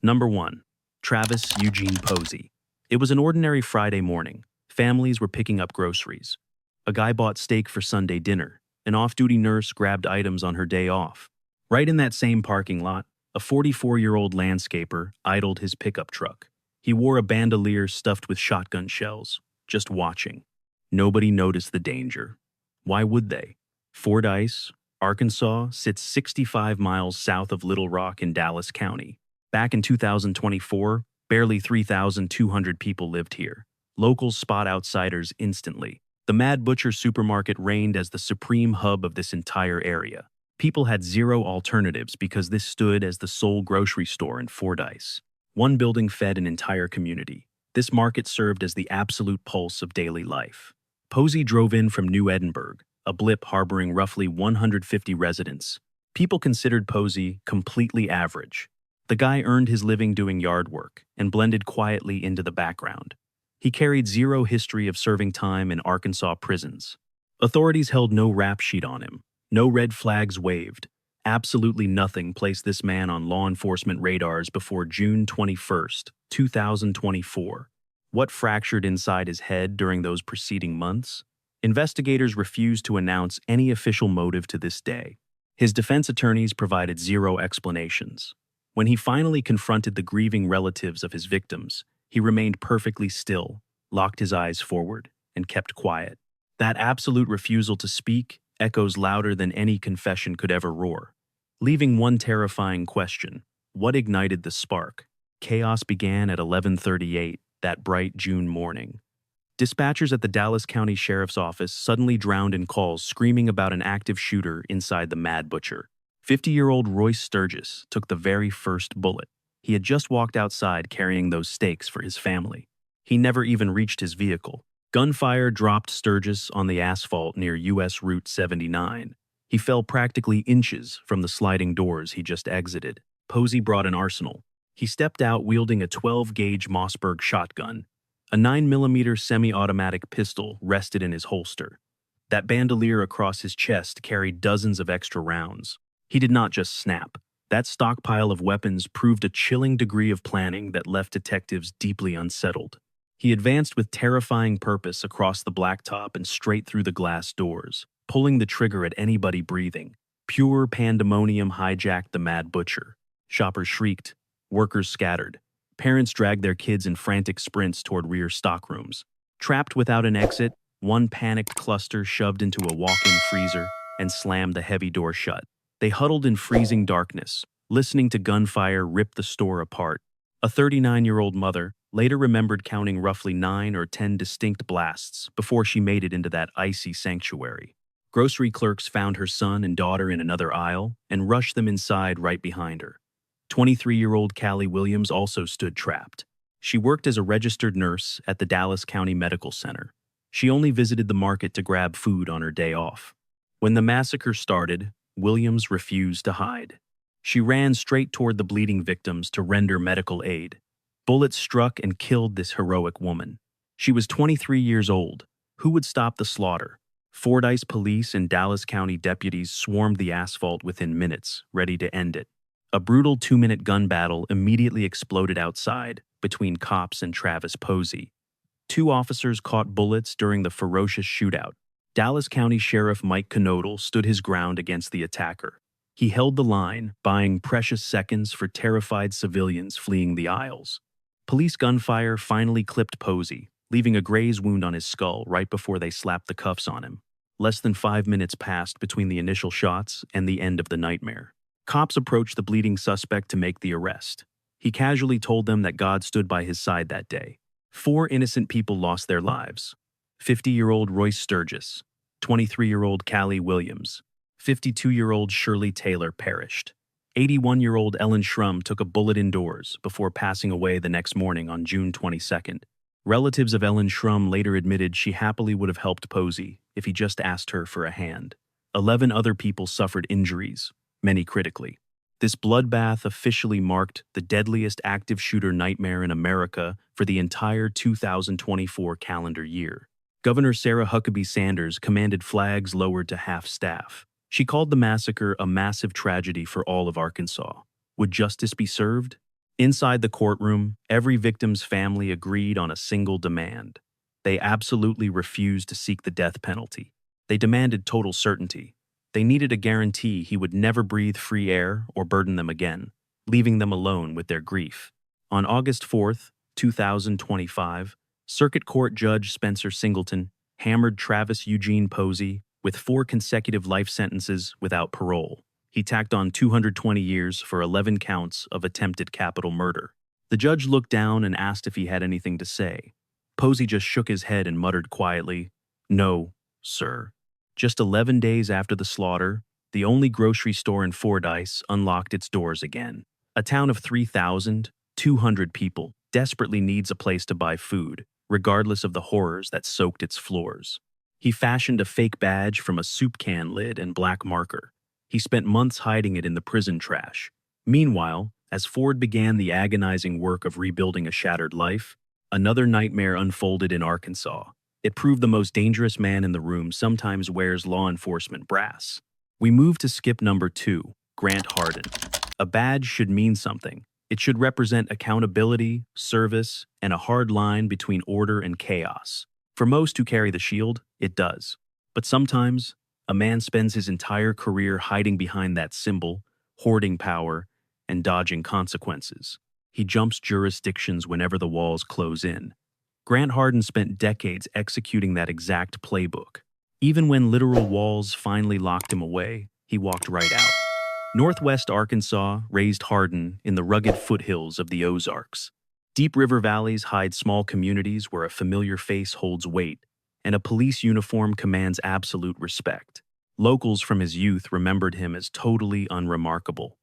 Number 1. Travis Eugene Posey. It was an ordinary Friday morning. Families were picking up groceries. A guy bought steak for Sunday dinner. An off-duty nurse grabbed items on her day off. Right in that same parking lot, a 44-year-old landscaper idled his pickup truck. He wore a bandolier stuffed with shotgun shells, just watching. Nobody noticed the danger. Why would they? Fordyce, Arkansas, sits 65 miles south of Little Rock in Dallas County. Back in 2024, barely 3,200 people lived here. Locals spot outsiders instantly. The Mad Butcher supermarket reigned as the supreme hub of this entire area. People had zero alternatives because this stood as the sole grocery store in Fordyce. One building fed an entire community. This market served as the absolute pulse of daily life. Posey drove in from New Edinburgh, a blip harboring roughly 150 residents. People considered Posey completely average. The guy earned his living doing yard work and blended quietly into the background. He carried zero history of serving time in Arkansas prisons. Authorities held no rap sheet on him. No red flags waved. Absolutely nothing placed this man on law enforcement radars before June 21st, 2024. What fractured inside his head during those preceding months? Investigators refused to announce any official motive to this day. His defense attorneys provided zero explanations. When he finally confronted the grieving relatives of his victims, he remained perfectly still, locked his eyes forward, and kept quiet. That absolute refusal to speak echoes louder than any confession could ever roar. Leaving one terrifying question: what ignited the spark? Chaos began at 11:38 that bright June morning. Dispatchers at the Dallas County Sheriff's Office suddenly drowned in calls screaming about an active shooter inside the Mad Butcher. 50-year-old Royce Sturgis took the very first bullet. He had just walked outside carrying those steaks for his family. He never even reached his vehicle. Gunfire dropped Sturgis on the asphalt near U.S. Route 79. He fell practically inches from the sliding doors he just exited. Posey brought an arsenal. He stepped out wielding a 12-gauge Mossberg shotgun. A 9mm semi-automatic pistol rested in his holster. That bandolier across his chest carried dozens of extra rounds. He did not just snap. That stockpile of weapons proved a chilling degree of planning that left detectives deeply unsettled. He advanced with terrifying purpose across the blacktop and straight through the glass doors, pulling the trigger at anybody breathing. Pure pandemonium hijacked the Mad Butcher. Shoppers shrieked. Workers scattered. Parents dragged their kids in frantic sprints toward rear stockrooms. Trapped without an exit, one panicked cluster shoved into a walk-in freezer and slammed the heavy door shut. They huddled in freezing darkness, listening to gunfire rip the store apart. A 39-year-old mother later remembered counting roughly 9 or 10 distinct blasts before she made it into that icy sanctuary. Grocery clerks found her son and daughter in another aisle and rushed them inside right behind her. 23-year-old Callie Williams also stood trapped. She worked as a registered nurse at the Dallas County Medical Center. She only visited the market to grab food on her day off. When the massacre started, Williams refused to hide. She ran straight toward the bleeding victims to render medical aid. Bullets struck and killed this heroic woman. She was 23 years old. Who would stop the slaughter? Fordyce police and Dallas County deputies swarmed the asphalt within minutes, ready to end it. A brutal 2-minute gun battle immediately exploded outside between cops and Travis Posey. 2 officers caught bullets during the ferocious shootout. Dallas County Sheriff Mike Knodel stood his ground against the attacker. He held the line, buying precious seconds for terrified civilians fleeing the aisles. Police gunfire finally clipped Posey, leaving a graze wound on his skull right before they slapped the cuffs on him. Less than 5 minutes passed between the initial shots and the end of the nightmare. Cops approached the bleeding suspect to make the arrest. He casually told them that God stood by his side that day. 4 innocent people lost their lives. 50-year-old Royce Sturgis, 23-year-old Callie Williams, 52-year-old Shirley Taylor perished. 81-year-old Ellen Schrum took a bullet indoors before passing away the next morning on June 22nd. Relatives of Ellen Schrum later admitted she happily would have helped Posey if he just asked her for a hand. 11 other people suffered injuries, many critically. This bloodbath officially marked the deadliest active shooter nightmare in America for the entire 2024 calendar year. Governor Sarah Huckabee Sanders commanded flags lowered to half-staff. She called the massacre a massive tragedy for all of Arkansas. Would justice be served? Inside the courtroom, every victim's family agreed on a single demand. They absolutely refused to seek the death penalty. They demanded total certainty. They needed a guarantee he would never breathe free air or burden them again, leaving them alone with their grief. On August 4th, 2025, Circuit Court Judge Spencer Singleton hammered Travis Eugene Posey with 4 consecutive life sentences without parole. He tacked on 220 years for 11 counts of attempted capital murder. The judge looked down and asked if he had anything to say. Posey just shook his head and muttered quietly, "No, sir." Just 11 days after the slaughter, the only grocery store in Fordyce unlocked its doors again. A town of 3,200 people desperately needs a place to buy food, regardless of the horrors that soaked its floors. He fashioned a fake badge from a soup can lid and black marker. He spent months hiding it in the prison trash. Meanwhile, as Ford began the agonizing work of rebuilding a shattered life, another nightmare unfolded in Arkansas. It proved the most dangerous man in the room sometimes wears law enforcement brass. We move to skip number 2, Grant Harden. A badge should mean something. It should represent accountability, service, and a hard line between order and chaos. For most who carry the shield, it does. But sometimes, a man spends his entire career hiding behind that symbol, hoarding power, and dodging consequences. He jumps jurisdictions whenever the walls close in. Grant Harden spent decades executing that exact playbook. Even when literal walls finally locked him away, he walked right out. Northwest Arkansas raised Harden in the rugged foothills of the Ozarks. Deep river valleys hide small communities where a familiar face holds weight, and a police uniform commands absolute respect. Locals from his youth remembered him as totally unremarkable.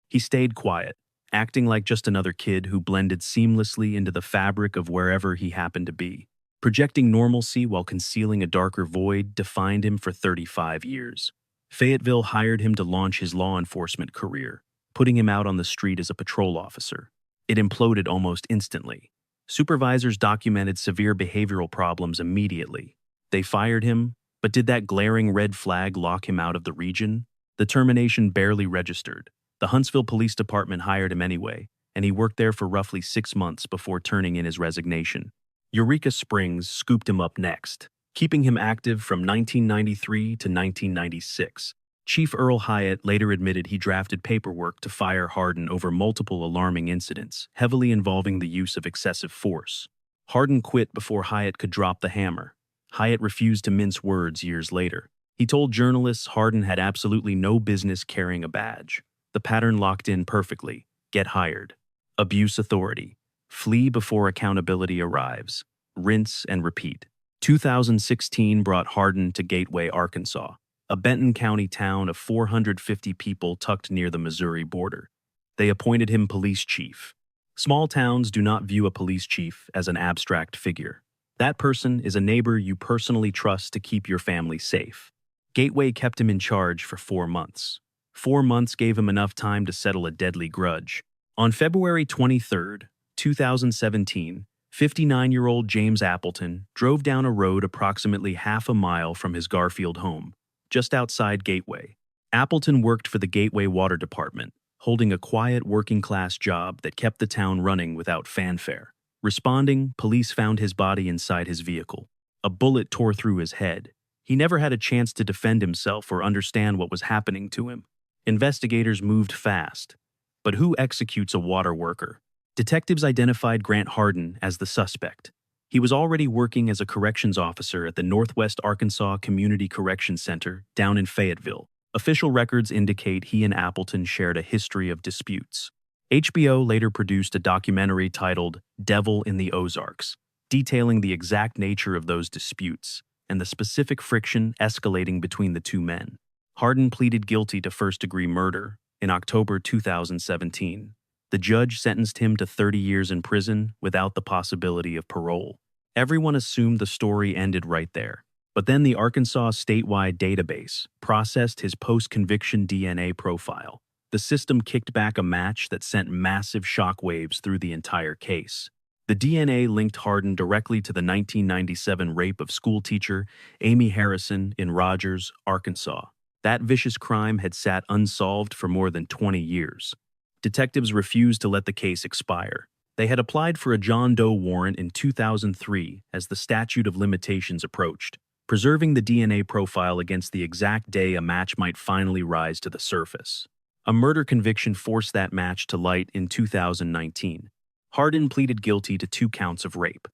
He stayed quiet, acting like just another kid who blended seamlessly into the fabric of wherever he happened to be. Projecting normalcy while concealing a darker void defined him for 35 years. Fayetteville hired him to launch his law enforcement career, putting him out on the street as a patrol officer. It imploded almost instantly. Supervisors documented severe behavioral problems immediately. They fired him, but did that glaring red flag lock him out of the region? The termination barely registered. The Huntsville Police Department hired him anyway, and he worked there for roughly 6 months before turning in his resignation. Eureka Springs scooped him up next, keeping him active from 1993 to 1996. Chief Earl Hyatt later admitted he drafted paperwork to fire Harden over multiple alarming incidents, heavily involving the use of excessive force. Harden quit before Hyatt could drop the hammer. Hyatt refused to mince words years later. He told journalists Harden had absolutely no business carrying a badge. The pattern locked in perfectly. Get hired. Abuse authority. Flee before accountability arrives. Rinse and repeat. 2016 brought Harden to Gateway, Arkansas, a Benton County town of 450 people tucked near the Missouri border. They appointed him police chief. Small towns do not view a police chief as an abstract figure. That person is a neighbor you personally trust to keep your family safe. Gateway kept him in charge for 4 months. 4 months gave him enough time to settle a deadly grudge. On February 23, 2017, 59-year-old James Appleton drove down a road approximately half a mile from his Garfield home, just outside Gateway. Appleton worked for the Gateway Water Department, holding a quiet working-class job that kept the town running without fanfare. Responding, police found his body inside his vehicle. A bullet tore through his head. He never had a chance to defend himself or understand what was happening to him. Investigators moved fast. But who executes a water worker? Detectives identified Grant Harden as the suspect. He was already working as a corrections officer at the Northwest Arkansas Community Correction Center down in Fayetteville. Official records indicate he and Appleton shared a history of disputes. HBO later produced a documentary titled Devil in the Ozarks, detailing the exact nature of those disputes and the specific friction escalating between the two men. Harden pleaded guilty to first-degree murder in October 2017. The judge sentenced him to 30 years in prison without the possibility of parole. Everyone assumed the story ended right there. But then the Arkansas statewide database processed his post-conviction DNA profile. The system kicked back a match that sent massive shockwaves through the entire case. The DNA linked Harden directly to the 1997 rape of schoolteacher Amy Harrison in Rogers, Arkansas. That vicious crime had sat unsolved for more than 20 years. Detectives refused to let the case expire. They had applied for a John Doe warrant in 2003 as the statute of limitations approached, preserving the DNA profile against the exact day a match might finally rise to the surface. A murder conviction forced that match to light in 2019. Harden pleaded guilty to 2 counts of rape.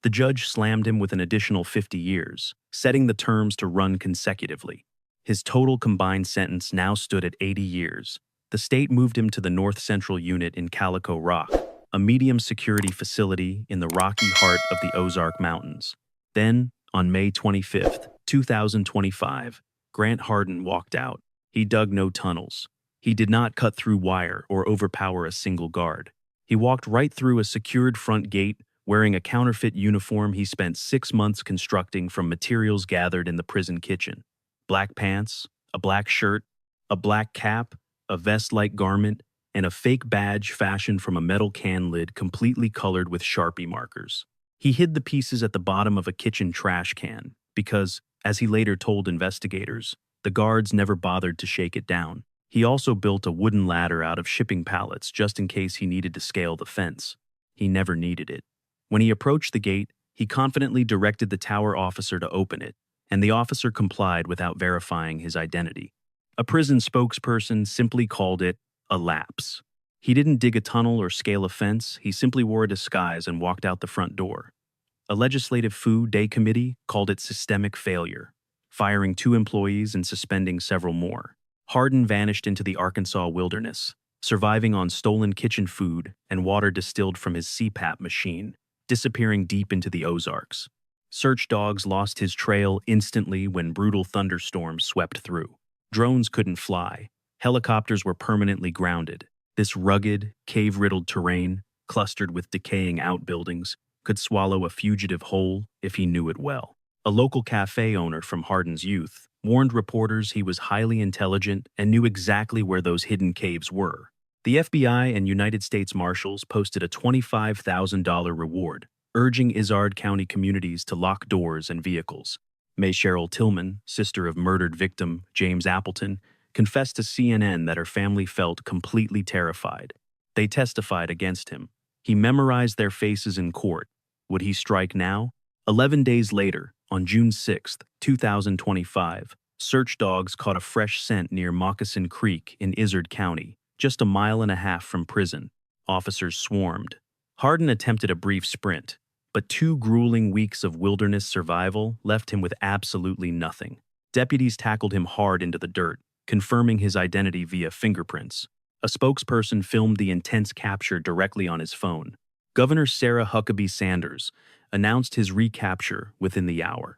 The judge slammed him with an additional 50 years, setting the terms to run consecutively. His total combined sentence now stood at 80 years. The state moved him to the North Central Unit in Calico Rock, a medium-security facility in the rocky heart of the Ozark Mountains. Then, on May 25, 2025, Grant Harden walked out. He dug no tunnels. He did not cut through wire or overpower a single guard. He walked right through a secured front gate, wearing a counterfeit uniform he spent 6 months constructing from materials gathered in the prison kitchen. Black pants, a black shirt, a black cap, a vest-like garment, and a fake badge fashioned from a metal can lid completely colored with Sharpie markers. He hid the pieces at the bottom of a kitchen trash can because, as he later told investigators, the guards never bothered to shake it down. He also built a wooden ladder out of shipping pallets just in case he needed to scale the fence. He never needed it. When he approached the gate, he confidently directed the tower officer to open it, and the officer complied without verifying his identity. A prison spokesperson simply called it a lapse. He didn't dig a tunnel or scale a fence, he simply wore a disguise and walked out the front door. A legislative Foo Day committee called it systemic failure, firing 2 employees and suspending several more. Harden vanished into the Arkansas wilderness, surviving on stolen kitchen food and water distilled from his CPAP machine, disappearing deep into the Ozarks. Search dogs lost his trail instantly when brutal thunderstorms swept through. Drones couldn't fly. Helicopters were permanently grounded. This rugged, cave-riddled terrain, clustered with decaying outbuildings, could swallow a fugitive whole if he knew it well. A local cafe owner from Harden's youth warned reporters he was highly intelligent and knew exactly where those hidden caves were. The FBI and United States Marshals posted a $25,000 reward, urging Izard County communities to lock doors and vehicles. May Cheryl Tillman, sister of murdered victim James Appleton, confessed to CNN that her family felt completely terrified. They testified against him. He memorized their faces in court. Would he strike now? 11 days later, on June 6, 2025, search dogs caught a fresh scent near Moccasin Creek in Izard County, just a mile and a half from prison. Officers swarmed. Harden attempted a brief sprint, but 2 grueling weeks of wilderness survival left him with absolutely nothing. Deputies tackled him hard into the dirt, confirming his identity via fingerprints. A spokesperson filmed the intense capture directly on his phone. Governor Sarah Huckabee Sanders announced his recapture within the hour.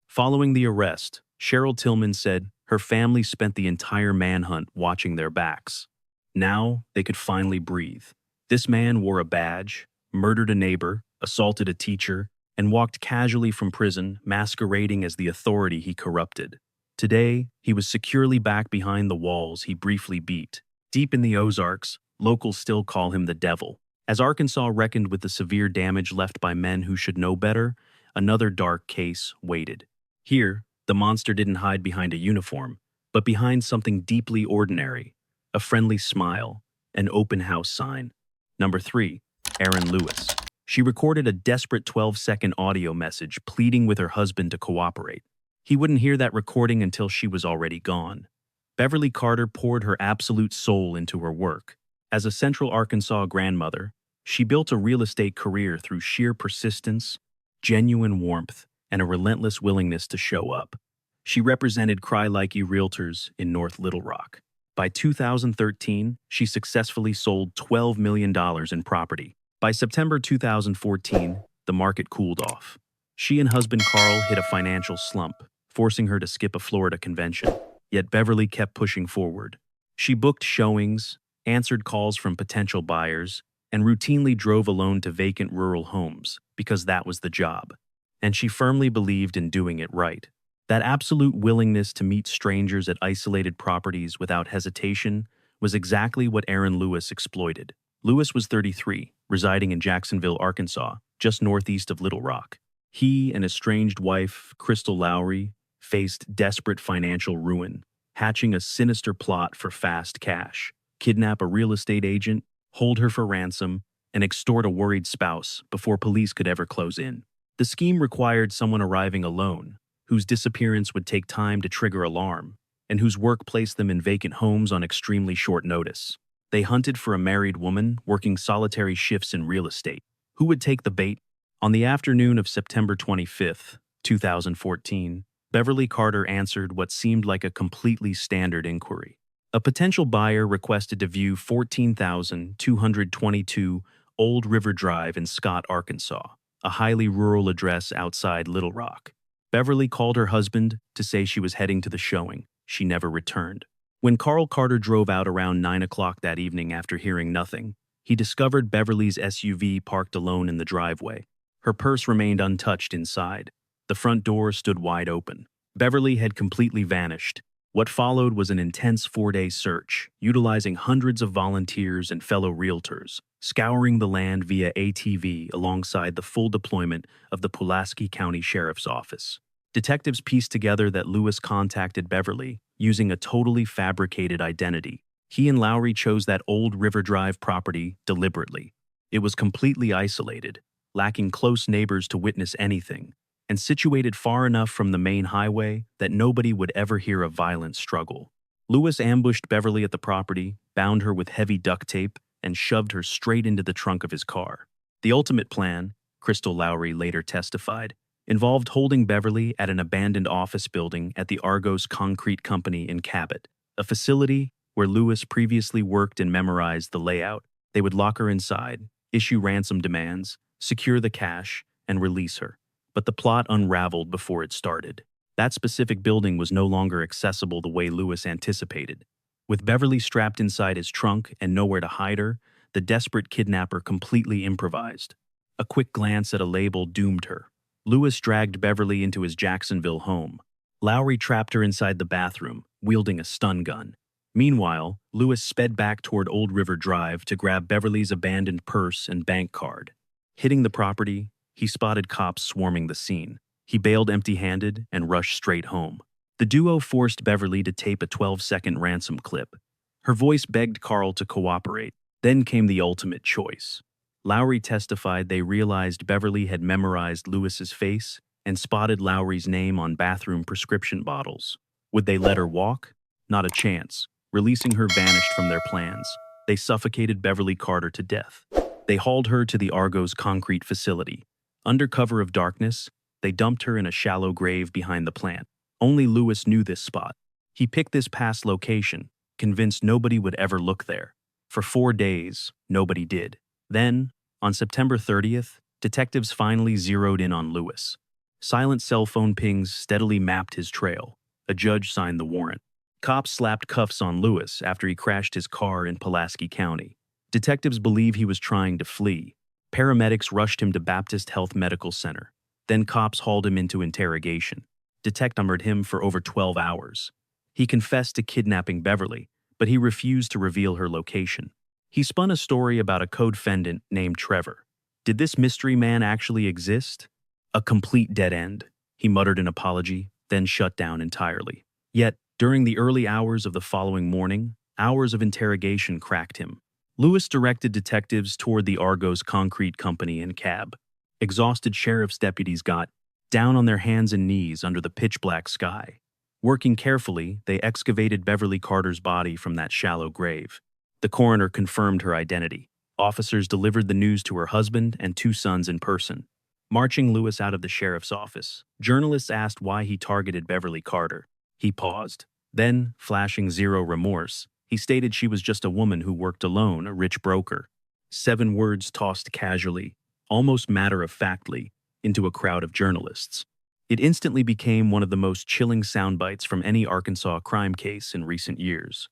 Following the arrest, Cheryl Tillman said her family spent the entire manhunt watching their backs. Now they could finally breathe. This man wore a badge, murdered a neighbor, assaulted a teacher, and walked casually from prison, masquerading as the authority he corrupted. Today, he was securely back behind the walls he briefly beat. Deep in the Ozarks, locals still call him the devil. As Arkansas reckoned with the severe damage left by men who should know better, another dark case waited. Here, the monster didn't hide behind a uniform, but behind something deeply ordinary: a friendly smile, an open house sign. Number 3, Erin Lewis. She recorded a desperate 12-second audio message pleading with her husband to cooperate. He wouldn't hear that recording until she was already gone. Beverly Carter poured her absolute soul into her work. As a Central Arkansas grandmother, she built a real estate career through sheer persistence, genuine warmth, and a relentless willingness to show up. She represented Cry Like You Realtors in North Little Rock. By 2013, she successfully sold $12 million in property. By September 2014, the market cooled off. She and husband Carl hit a financial slump, forcing her to skip a Florida convention. Yet Beverly kept pushing forward. She booked showings, answered calls from potential buyers, and routinely drove alone to vacant rural homes because that was the job. And she firmly believed in doing it right. That absolute willingness to meet strangers at isolated properties without hesitation was exactly what Erin Lewis exploited. Lewis was 33, residing in Jacksonville, Arkansas, just northeast of Little Rock. He and estranged wife, Crystal Lowry, faced desperate financial ruin, hatching a sinister plot for fast cash. kidnap a real estate agent, hold her for ransom, and extort a worried spouse before police could ever close in. The scheme required someone arriving alone, whose disappearance would take time to trigger alarm, and whose work placed them in vacant homes on extremely short notice. They hunted for a married woman working solitary shifts in real estate. Who would take the bait? On the afternoon of September 25th, 2014, Beverly Carter answered what seemed like a completely standard inquiry. A potential buyer requested to view 14,222 Old River Drive in Scott, Arkansas, a highly rural address outside Little Rock. Beverly called her husband to say she was heading to the showing. She never returned. When Carl Carter drove out around 9 o'clock that evening after hearing nothing, he discovered Beverly's SUV parked alone in the driveway. Her purse remained untouched inside. The front door stood wide open. Beverly had completely vanished. What followed was an intense 4-day search, utilizing hundreds of volunteers and fellow realtors, scouring the land via ATV alongside the full deployment of the Pulaski County Sheriff's Office. Detectives pieced together that Lewis contacted Beverly using a totally fabricated identity. He and Lowry chose that Old River Drive property deliberately. It was completely isolated, lacking close neighbors to witness anything, and situated far enough from the main highway that nobody would ever hear a violent struggle. Lewis ambushed Beverly at the property, bound her with heavy duct tape, and shoved her straight into the trunk of his car. The ultimate plan, Crystal Lowry later testified, involved holding Beverly at an abandoned office building at the Argos Concrete Company in Cabot, a facility where Lewis previously worked and memorized the layout. They would lock her inside, issue ransom demands, secure the cash, and release her. But the plot unraveled before it started. That specific building was no longer accessible the way Lewis anticipated. With Beverly strapped inside his trunk and nowhere to hide her, the desperate kidnapper completely improvised. A quick glance at a label doomed her. Lewis dragged Beverly into his Jacksonville home. Lowry trapped her inside the bathroom, wielding a stun gun. Meanwhile, Lewis sped back toward Old River Drive to grab Beverly's abandoned purse and bank card. Hitting the property, he spotted cops swarming the scene. He bailed empty-handed and rushed straight home. The duo forced Beverly to tape a 12-second ransom clip. Her voice begged Carl to cooperate. Then came the ultimate choice. Lowry testified they realized Beverly had memorized Lewis's face and spotted Lowry's name on bathroom prescription bottles. Would they let her walk? Not a chance. Releasing her vanished from their plans. They suffocated Beverly Carter to death. They hauled her to the Argos concrete facility. Under cover of darkness, they dumped her in a shallow grave behind the plant. Only Lewis knew this spot. He picked this past location, convinced nobody would ever look there. For 4 days, nobody did. Then, on September 30th, detectives finally zeroed in on Lewis. Silent cell phone pings steadily mapped his trail. A judge signed the warrant. Cops slapped cuffs on Lewis after he crashed his car in Pulaski County. Detectives believe he was trying to flee. Paramedics rushed him to Baptist Health Medical Center. Then cops hauled him into interrogation. Detectives him for over 12 hours. He confessed to kidnapping Beverly, but he refused to reveal her location. He spun a story about a co-defendant named Trevor. Did this mystery man actually exist? A complete dead end. He muttered an apology, then shut down entirely. Yet, during the early hours of the following morning, hours of interrogation cracked him. Lewis directed detectives toward the Argos Concrete Company in Cab. Exhausted sheriff's deputies got down on their hands and knees under the pitch-black sky. Working carefully, they excavated Beverly Carter's body from that shallow grave. The coroner confirmed her identity. Officers delivered the news to her husband and 2 sons in person. Marching Lewis out of the sheriff's office, journalists asked why he targeted Beverly Carter. He paused. Then, flashing zero remorse, he stated she was just a woman who worked alone, a rich broker. 7 words tossed casually, almost matter-of-factly, into a crowd of journalists. It instantly became one of the most chilling soundbites from any Arkansas crime case in recent years.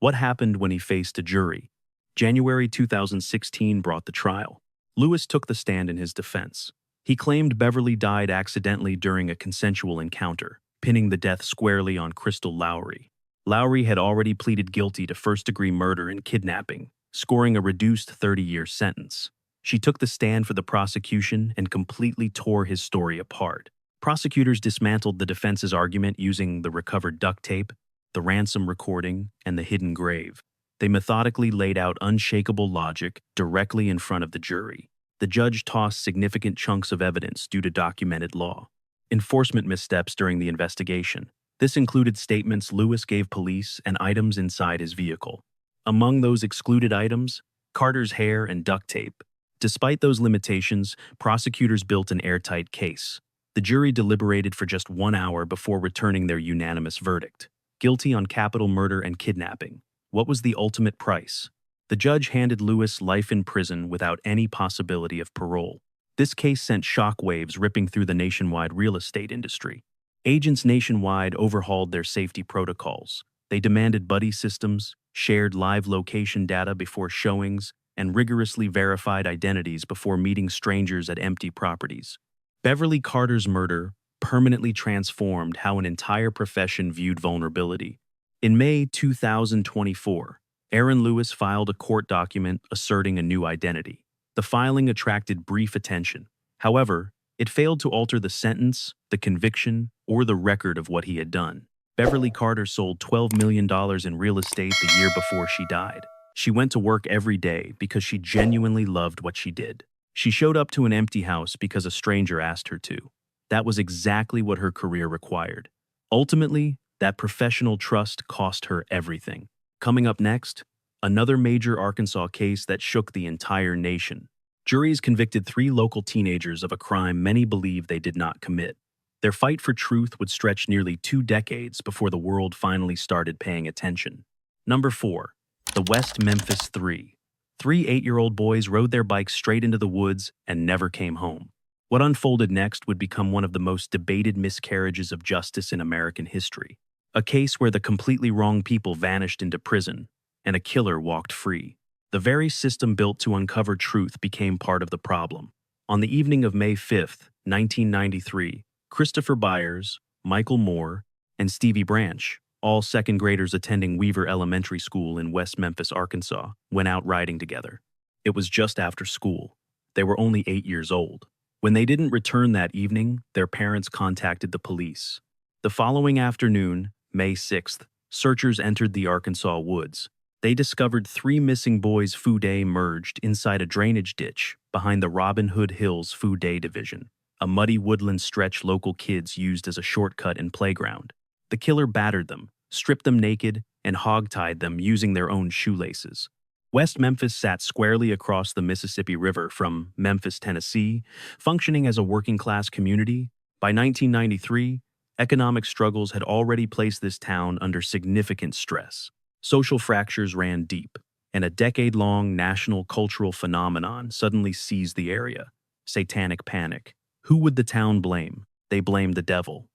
What happened when he faced a jury? January 2016 brought the trial. Lewis took the stand in his defense. He claimed Beverly died accidentally during a consensual encounter, pinning the death squarely on Crystal Lowry. Lowry had already pleaded guilty to first-degree murder and kidnapping, scoring a reduced 30-year sentence. She took the stand for the prosecution and completely tore his story apart. Prosecutors dismantled the defense's argument using the recovered duct tape, the ransom recording, and the hidden grave. They methodically laid out unshakable logic directly in front of the jury. The judge tossed significant chunks of evidence due to documented law. Enforcement missteps during the investigation. This included statements Lewis gave police and items inside his vehicle. Among those excluded items, Carter's hair and duct tape. Despite those limitations, prosecutors built an airtight case. The jury deliberated for just 1 hour before returning their unanimous verdict. Guilty on capital murder and kidnapping. What was the ultimate price? The judge handed Lewis life in prison without any possibility of parole. This case sent shockwaves ripping through the nationwide real estate industry. Agents nationwide overhauled their safety protocols. They demanded buddy systems, shared live location data before showings, and rigorously verified identities before meeting strangers at empty properties. Beverly Carter's murder permanently transformed how an entire profession viewed vulnerability. In May 2024, Aaron Lewis filed a court document asserting a new identity. The filing attracted brief attention. However, it failed to alter the sentence, the conviction, or the record of what he had done. Beverly Carter sold $12 million in real estate the year before she died. She went to work every day because she genuinely loved what she did. She showed up to an empty house because a stranger asked her to. That was exactly what her career required. Ultimately, that professional trust cost her everything. Coming up next, another major Arkansas case that shook the entire nation. Juries convicted 3 local teenagers of a crime many believe they did not commit. Their fight for truth would stretch nearly 2 decades before the world finally started paying attention. Number 4. The West Memphis 3. 3 8-year-old boys rode their bikes straight into the woods and never came home. What unfolded next would become one of the most debated miscarriages of justice in American history. A case where the completely wrong people vanished into prison and a killer walked free. The very system built to uncover truth became part of the problem. On the evening of May 5, 1993, Christopher Byers, Michael Moore, and Stevie Branch, all second graders attending Weaver Elementary School in West Memphis, Arkansas, went out riding together. It was just after school. They were only 8 years old. When they didn't return that evening, their parents contacted the police. The following afternoon, May 6th, searchers entered the Arkansas woods. They discovered 3 missing boys' Food Day merged inside a drainage ditch behind the Robin Hood Hills Food Day division, a muddy woodland stretch local kids used as a shortcut and playground. The killer battered them, stripped them naked, and hogtied them using their own shoelaces. West Memphis sat squarely across the Mississippi River from Memphis, Tennessee, functioning as a working-class community. By 1993, economic struggles had already placed this town under significant stress. Social fractures ran deep, and a decade-long national cultural phenomenon suddenly seized the area. Satanic panic. Who would the town blame? They blamed the devil.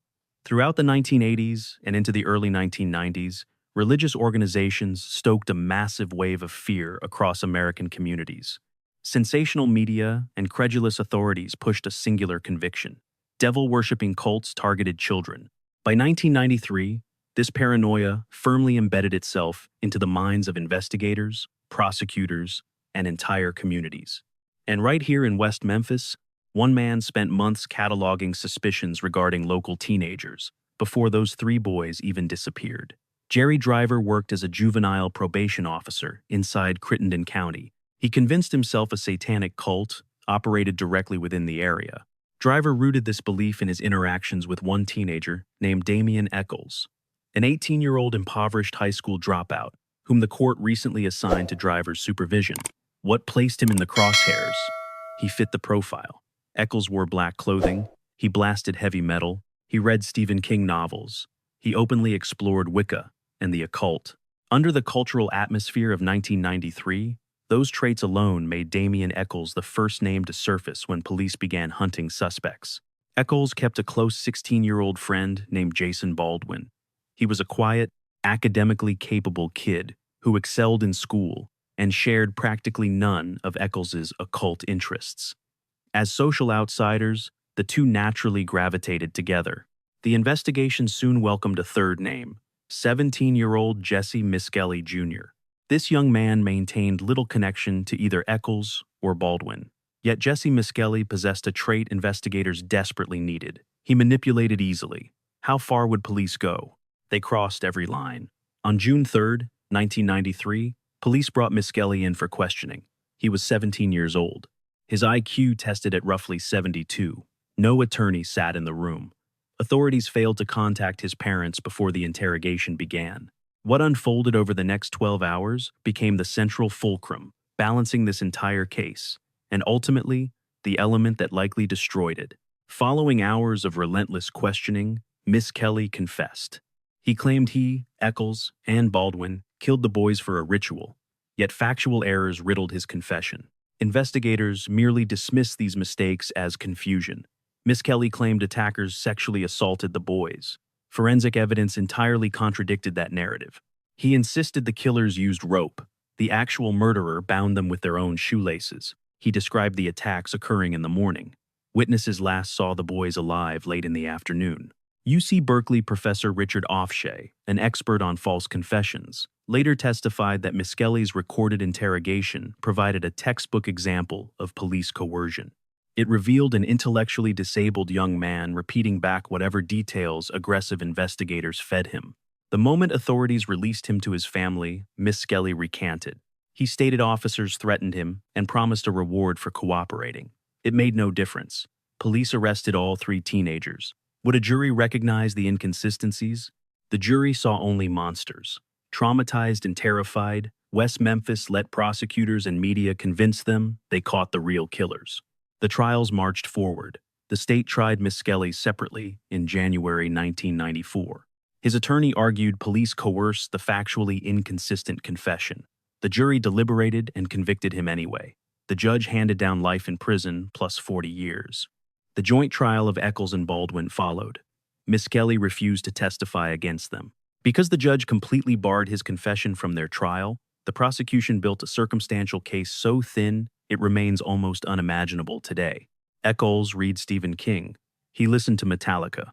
Throughout the 1980s and into the early 1990s, religious organizations stoked a massive wave of fear across American communities. Sensational media and credulous authorities pushed a singular conviction. Devil-worshipping cults targeted children. By 1993, this paranoia firmly embedded itself into the minds of investigators, prosecutors, and entire communities. And right here in West Memphis, one man spent months cataloging suspicions regarding local teenagers before those 3 boys even disappeared. Jerry Driver worked as a juvenile probation officer inside Crittenden County. He convinced himself a satanic cult operated directly within the area. Driver rooted this belief in his interactions with one teenager named Damian Eccles, an 18-year-old impoverished high school dropout, whom the court recently assigned to Driver's supervision. What placed him in the crosshairs? He fit the profile. Eccles wore black clothing, he blasted heavy metal, he read Stephen King novels, he openly explored Wicca and the occult. Under the cultural atmosphere of 1993, those traits alone made Damian Eccles the first name to surface when police began hunting suspects. Eccles kept a close 16-year-old friend named Jason Baldwin. He was a quiet, academically capable kid who excelled in school and shared practically none of Eccles's occult interests. As social outsiders, the two naturally gravitated together. The investigation soon welcomed a third name, 17-year-old Jesse Miskelly Jr. This young man maintained little connection to either Eccles or Baldwin. Yet Jesse Miskelly possessed a trait investigators desperately needed. He manipulated easily. How far would police go? They crossed every line. On June 3, 1993, Police brought Miskelly in for questioning. He was 17 years old. His IQ tested at roughly 72. No attorney sat in the room. Authorities failed to contact his parents before the interrogation began. What unfolded over the next 12 hours became the central fulcrum, balancing this entire case, and ultimately, the element that likely destroyed it. Following hours of relentless questioning, Miskelly confessed. He claimed he, Eccles, and Baldwin killed the boys for a ritual, yet factual errors riddled his confession. Investigators merely dismissed these mistakes as confusion. Miskelly claimed attackers sexually assaulted the boys. Forensic evidence entirely contradicted that narrative. He insisted the killers used rope. The actual murderer bound them with their own shoelaces. He described the attacks occurring in the morning. Witnesses last saw the boys alive late in the afternoon. UC Berkeley professor Richard Offshea, an expert on false confessions, later testified that Miskelly's recorded interrogation provided a textbook example of police coercion. It revealed an intellectually disabled young man repeating back whatever details aggressive investigators fed him. The moment authorities released him to his family, Miskelly recanted. He stated officers threatened him and promised a reward for cooperating. It made no difference. Police arrested all three teenagers. Would a jury recognize the inconsistencies? The jury saw only monsters. Traumatized and terrified, West Memphis let prosecutors and media convince them they caught the real killers. The trials marched forward. The state tried Miskelly separately in January 1994. His attorney argued police coerced the factually inconsistent confession. The jury deliberated and convicted him anyway. The judge handed down life in prison plus 40 years. The joint trial of Eccles and Baldwin followed. Miskelly refused to testify against them. Because the judge completely barred his confession from their trial, the prosecution built a circumstantial case so thin it remains almost unimaginable today. Eccles read Stephen King. He listened to Metallica.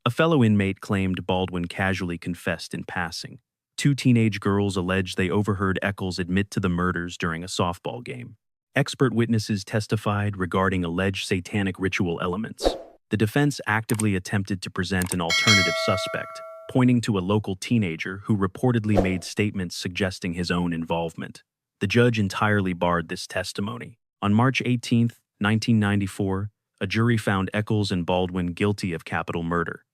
A fellow inmate claimed Baldwin casually confessed in passing. Two teenage girls alleged they overheard Eccles admit to the murders during a softball game. Expert witnesses testified regarding alleged satanic ritual elements. The defense actively attempted to present an alternative suspect, pointing to a local teenager who reportedly made statements suggesting his own involvement. The judge entirely barred this testimony. On March 18, 1994, a jury found Eccles and Baldwin guilty of capital murder.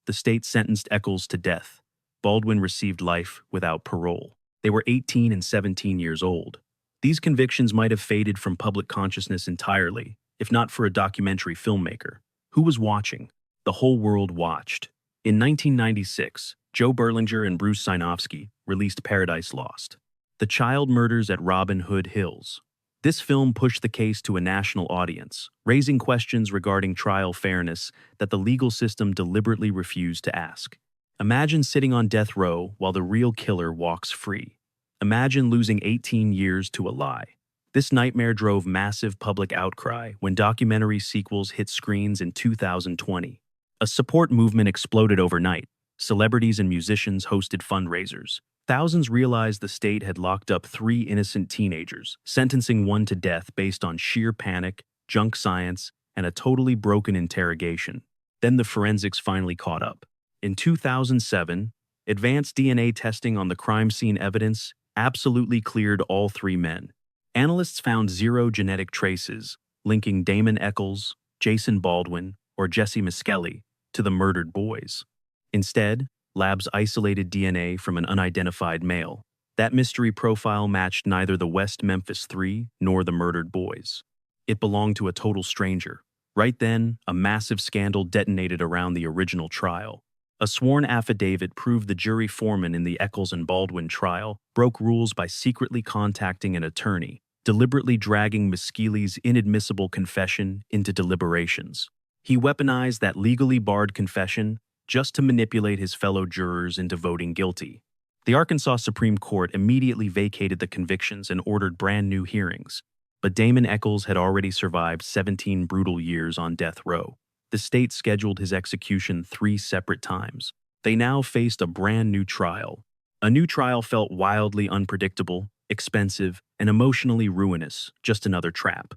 The state sentenced Eccles to death. Baldwin received life without parole. They were 18 and 17 years old. These convictions might have faded from public consciousness entirely, if not for a documentary filmmaker. Who was watching? The whole world watched. In 1996, Joe Berlinger and Bruce Sinofsky released Paradise Lost: The Child Murders at Robin Hood Hills. This film pushed the case to a national audience, raising questions regarding trial fairness that the legal system deliberately refused to ask. Imagine sitting on death row while the real killer walks free. Imagine losing 18 years to a lie. This nightmare drove massive public outcry when documentary sequels hit screens in 2020. A support movement exploded overnight. Celebrities and musicians hosted fundraisers. Thousands realized the state had locked up 3 innocent teenagers, sentencing one to death based on sheer panic, junk science, and a totally broken interrogation. Then the forensics finally caught up. In 2007, advanced DNA testing on the crime scene evidence absolutely cleared all 3 men. Analysts found 0 genetic traces linking Damon Eccles, Jason Baldwin, or Jesse Miskelly to the murdered boys. Instead, labs isolated DNA from an unidentified male. That mystery profile matched neither the West Memphis 3 nor the murdered boys. It belonged to a total stranger. Right then, a massive scandal detonated around the original trial. A sworn affidavit proved the jury foreman in the Eccles and Baldwin trial broke rules by secretly contacting an attorney, deliberately dragging Miskelly's inadmissible confession into deliberations. He weaponized that legally barred confession just to manipulate his fellow jurors into voting guilty. The Arkansas Supreme Court immediately vacated the convictions and ordered brand new hearings. But Damon Eccles had already survived 17 brutal years on death row. The state scheduled his execution 3 separate times. They now faced a brand new trial. A new trial felt wildly unpredictable, expensive, and emotionally ruinous, just another trap.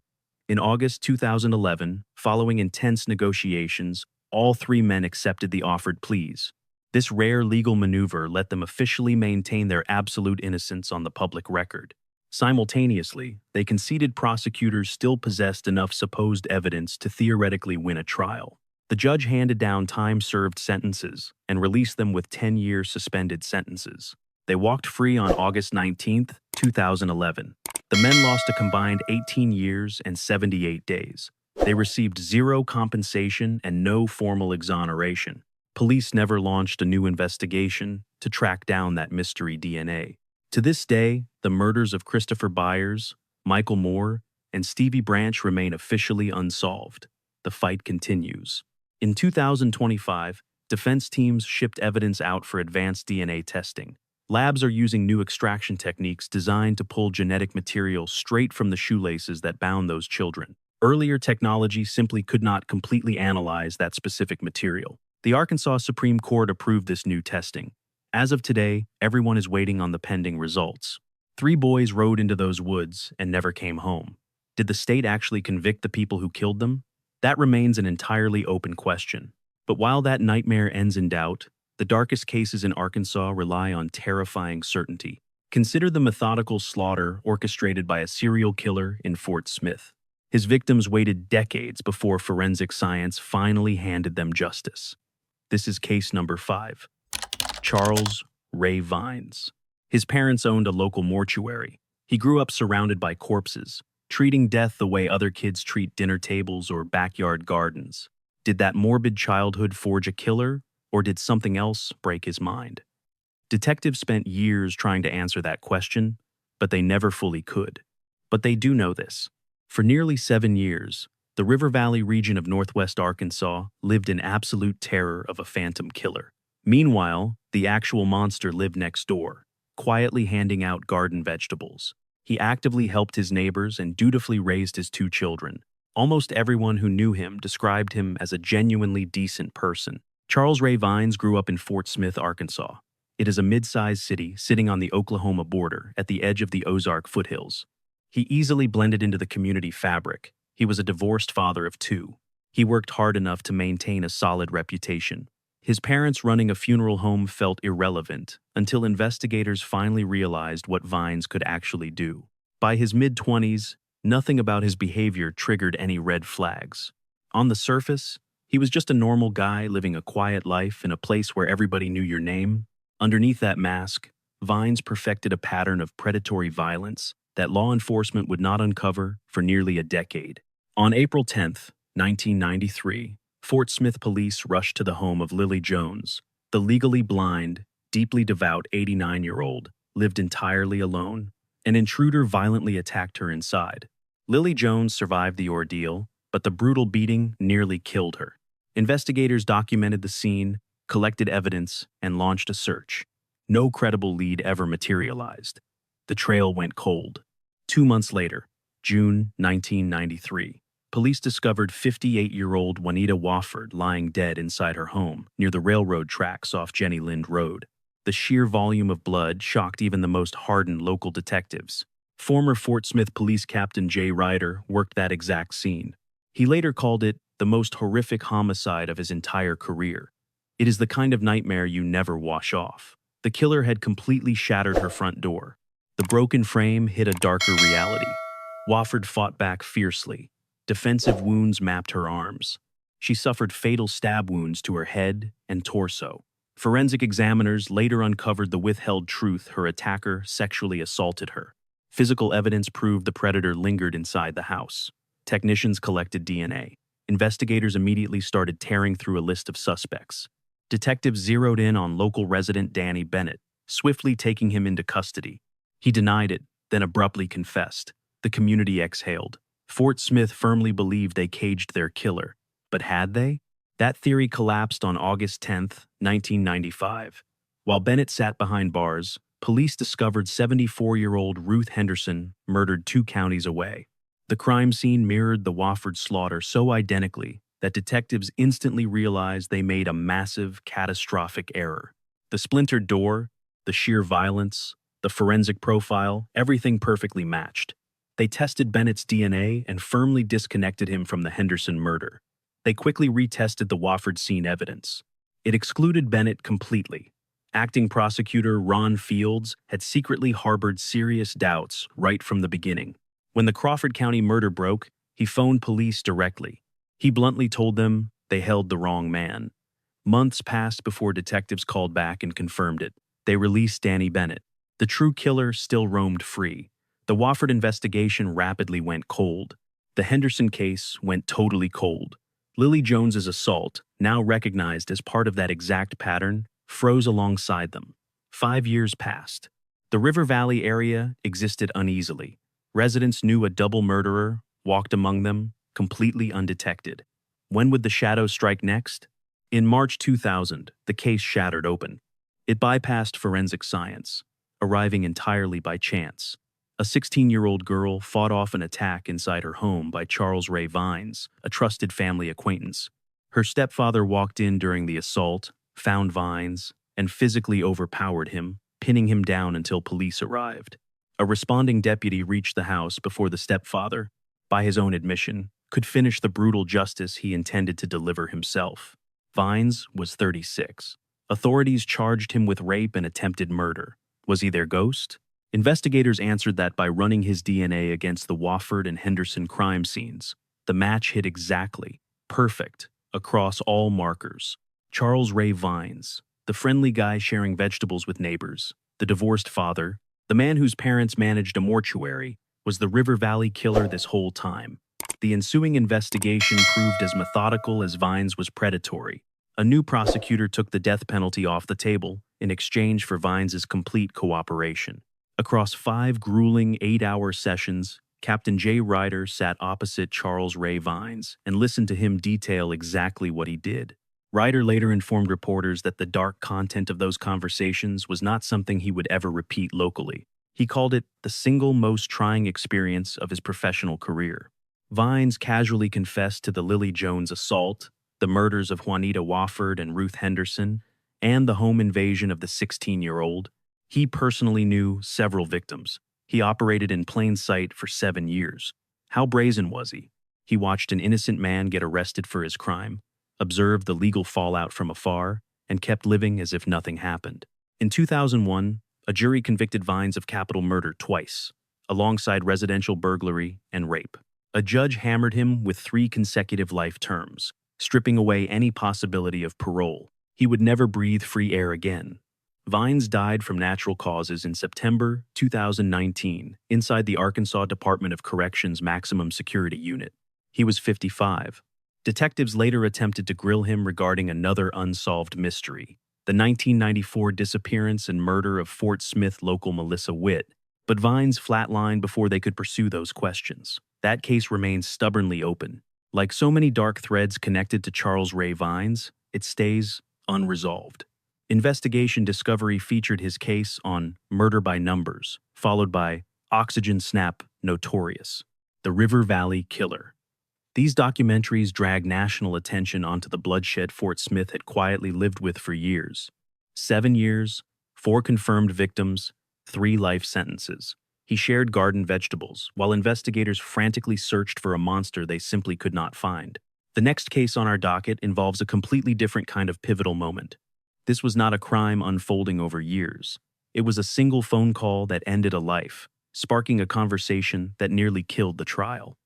In August 2011, following intense negotiations, all 3 men accepted the offered pleas. This rare legal maneuver let them officially maintain their absolute innocence on the public record. Simultaneously, they conceded prosecutors still possessed enough supposed evidence to theoretically win a trial. The judge handed down time-served sentences and released them with 10-year suspended sentences. They walked free on August 19, 2011. The men lost a combined 18 years and 78 days. They received zero compensation and no formal exoneration. Police never launched a new investigation to track down that mystery DNA. To this day, the murders of Christopher Byers, Michael Moore, and Stevie Branch remain officially unsolved. The fight continues. In 2025, defense teams shipped evidence out for advanced DNA testing. Labs are using new extraction techniques designed to pull genetic material straight from the shoelaces that bound those children. Earlier technology simply could not completely analyze that specific material. The Arkansas Supreme Court approved this new testing. As of today, everyone is waiting on the pending results. 3 boys rode into those woods and never came home. Did the state actually convict the people who killed them? That remains an entirely open question. But while that nightmare ends in doubt, the darkest cases in Arkansas rely on terrifying certainty. Consider the methodical slaughter orchestrated by a serial killer in Fort Smith. His victims waited decades before forensic science finally handed them justice. This is case number 5. Charles Ray Vines. His parents owned a local mortuary. He grew up surrounded by corpses, treating death the way other kids treat dinner tables or backyard gardens. Did that morbid childhood forge a killer, or did something else break his mind? Detectives spent years trying to answer that question, but they never fully could. But they do know this. For nearly 7 years, the River Valley region of northwest Arkansas lived in absolute terror of a phantom killer. Meanwhile, the actual monster lived next door, quietly handing out garden vegetables. He actively helped his neighbors and dutifully raised his 2 children. Almost everyone who knew him described him as a genuinely decent person. Charles Ray Vines grew up in Fort Smith, Arkansas. It is a mid-sized city sitting on the Oklahoma border at the edge of the Ozark foothills. He easily blended into the community fabric. He was a divorced father of 2. He worked hard enough to maintain a solid reputation. His parents running a funeral home felt irrelevant until investigators finally realized what Vines could actually do. By his mid-20s, nothing about his behavior triggered any red flags. On the surface, he was just a normal guy living a quiet life in a place where everybody knew your name. Underneath that mask, Vines perfected a pattern of predatory violence that law enforcement would not uncover for nearly a decade. On April 10, 1993, Fort Smith police rushed to the home of Lily Jones. The legally blind, deeply devout 89-year-old lived entirely alone. An intruder violently attacked her inside. Lily Jones survived the ordeal, but the brutal beating nearly killed her. Investigators documented the scene, collected evidence, and launched a search. No credible lead ever materialized. The trail went cold. 2 months later, June 1993, police discovered 58-year-old Juanita Wofford lying dead inside her home near the railroad tracks off Jenny Lind Road. The sheer volume of blood shocked even the most hardened local detectives. Former Fort Smith Police Captain Jay Ryder worked that exact scene. He later called it the most horrific homicide of his entire career. It is the kind of nightmare you never wash off. The killer had completely shattered her front door. The broken frame hid a darker reality. Wofford fought back fiercely. Defensive wounds mapped her arms. She suffered fatal stab wounds to her head and torso. Forensic examiners later uncovered the withheld truth: her attacker sexually assaulted her. Physical evidence proved the predator lingered inside the house. Technicians collected DNA. Investigators immediately started tearing through a list of suspects. Detectives zeroed in on local resident Danny Bennett, swiftly taking him into custody. He denied it, then abruptly confessed. The community exhaled. Fort Smith firmly believed they caged their killer. But had they? That theory collapsed on August 10, 1995. While Bennett sat behind bars, police discovered 74-year-old Ruth Henderson murdered 2 counties away. The crime scene mirrored the Wofford slaughter so identically that detectives instantly realized they made a massive, catastrophic error. The splintered door, the sheer violence, the forensic profile, everything perfectly matched. They tested Bennett's DNA and firmly disconnected him from the Henderson murder. They quickly retested the Wofford scene evidence. It excluded Bennett completely. Acting prosecutor Ron Fields had secretly harbored serious doubts right from the beginning. When the Crawford County murder broke, he phoned police directly. He bluntly told them they held the wrong man. Months passed before detectives called back and confirmed it. They released Danny Bennett. The true killer still roamed free. The Wofford investigation rapidly went cold. The Henderson case went totally cold. Lily Jones's assault, now recognized as part of that exact pattern, froze alongside them. 5 years passed. The River Valley area existed uneasily. Residents knew a double murderer walked among them, completely undetected. When would the shadow strike next? In March 2000, the case shattered open. It bypassed forensic science, arriving entirely by chance. A 16-year-old girl fought off an attack inside her home by Charles Ray Vines, a trusted family acquaintance. Her stepfather walked in during the assault, found Vines, and physically overpowered him, pinning him down until police arrived. A responding deputy reached the house before the stepfather, by his own admission, could finish the brutal justice he intended to deliver himself. Vines was 36. Authorities charged him with rape and attempted murder. Was he their ghost? Investigators answered that by running his DNA against the Wofford and Henderson crime scenes. The match hit exactly, perfect, across all markers. Charles Ray Vines, the friendly guy sharing vegetables with neighbors, the divorced father, the man whose parents managed a mortuary, was the River Valley killer this whole time. The ensuing investigation proved as methodical as Vines was predatory. A new prosecutor took the death penalty off the table in exchange for Vines's complete cooperation. Across 5 grueling 8-hour sessions, Captain J. Ryder sat opposite Charles Ray Vines and listened to him detail exactly what he did. Ryder later informed reporters that the dark content of those conversations was not something he would ever repeat locally. He called it the single most trying experience of his professional career. Vines casually confessed to the Lily Jones assault, the murders of Juanita Wofford and Ruth Henderson, and the home invasion of the 16-year-old. He personally knew several victims. He operated in plain sight for 7 years. How brazen was he? He watched an innocent man get arrested for his crime, observed the legal fallout from afar, and kept living as if nothing happened. In 2001, a jury convicted Vines of capital murder twice, alongside residential burglary and rape. A judge hammered him with 3 consecutive life terms, stripping away any possibility of parole. He would never breathe free air again. Vines died from natural causes in September 2019 inside the Arkansas Department of Corrections Maximum Security Unit. He was 55. Detectives later attempted to grill him regarding another unsolved mystery, the 1994 disappearance and murder of Fort Smith local Melissa Witt, but Vines flatlined before they could pursue those questions. That case remains stubbornly open. Like so many dark threads connected to Charles Ray Vines, it stays unresolved. Investigation Discovery featured his case on Murder by Numbers, followed by Oxygen Snap Notorious, The River Valley Killer. These documentaries drag national attention onto the bloodshed Fort Smith had quietly lived with for years. 7 years, 4 confirmed victims, 3 life sentences. He shared garden vegetables, while investigators frantically searched for a monster they simply could not find. The next case on our docket involves a completely different kind of pivotal moment. This was not a crime unfolding over years. It was a single phone call that ended a life, sparking a conversation that nearly killed the trial.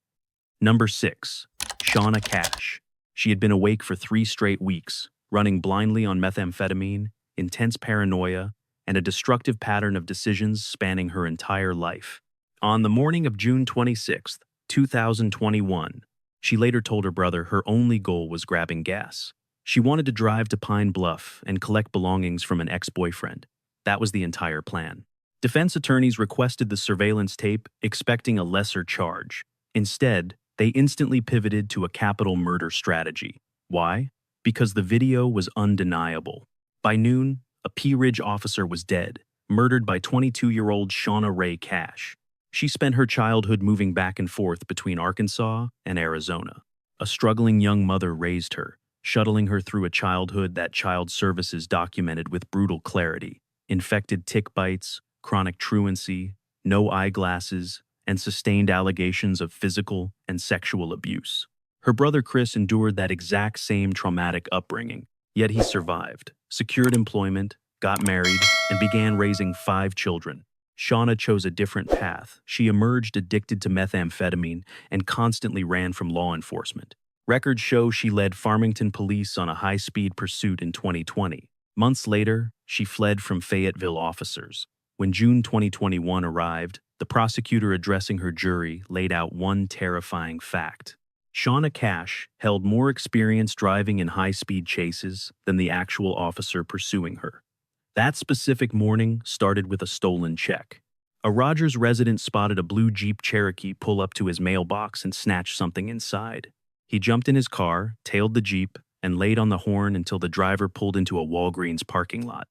Number 6. Shauna Cash. She had been awake for 3 straight weeks, running blindly on methamphetamine, intense paranoia, and a destructive pattern of decisions spanning her entire life. On the morning of June 26, 2021, she later told her brother her only goal was grabbing gas. She wanted to drive to Pine Bluff and collect belongings from an ex-boyfriend. That was the entire plan. Defense attorneys requested the surveillance tape, expecting a lesser charge. Instead, they instantly pivoted to a capital murder strategy. Why? Because the video was undeniable. By noon, a Pea Ridge officer was dead, murdered by 22-year-old Shauna Ray Cash. She spent her childhood moving back and forth between Arkansas and Arizona. A struggling young mother raised her, shuttling her through a childhood that child services documented with brutal clarity: infected tick bites, chronic truancy, no eyeglasses, and sustained allegations of physical and sexual abuse. Her brother Chris endured that exact same traumatic upbringing. Yet he survived, secured employment, got married, and began raising 5 children. Shauna chose a different path. She emerged addicted to methamphetamine and constantly ran from law enforcement. Records show she led Farmington police on a high-speed pursuit in 2020. Months later, she fled from Fayetteville officers. When June 2021 arrived, the prosecutor addressing her jury laid out one terrifying fact. Shauna Cash held more experience driving in high-speed chases than the actual officer pursuing her. That specific morning started with a stolen check. A Rogers resident spotted a blue Jeep Cherokee pull up to his mailbox and snatch something inside. He jumped in his car, tailed the Jeep, and laid on the horn until the driver pulled into a Walgreens parking lot.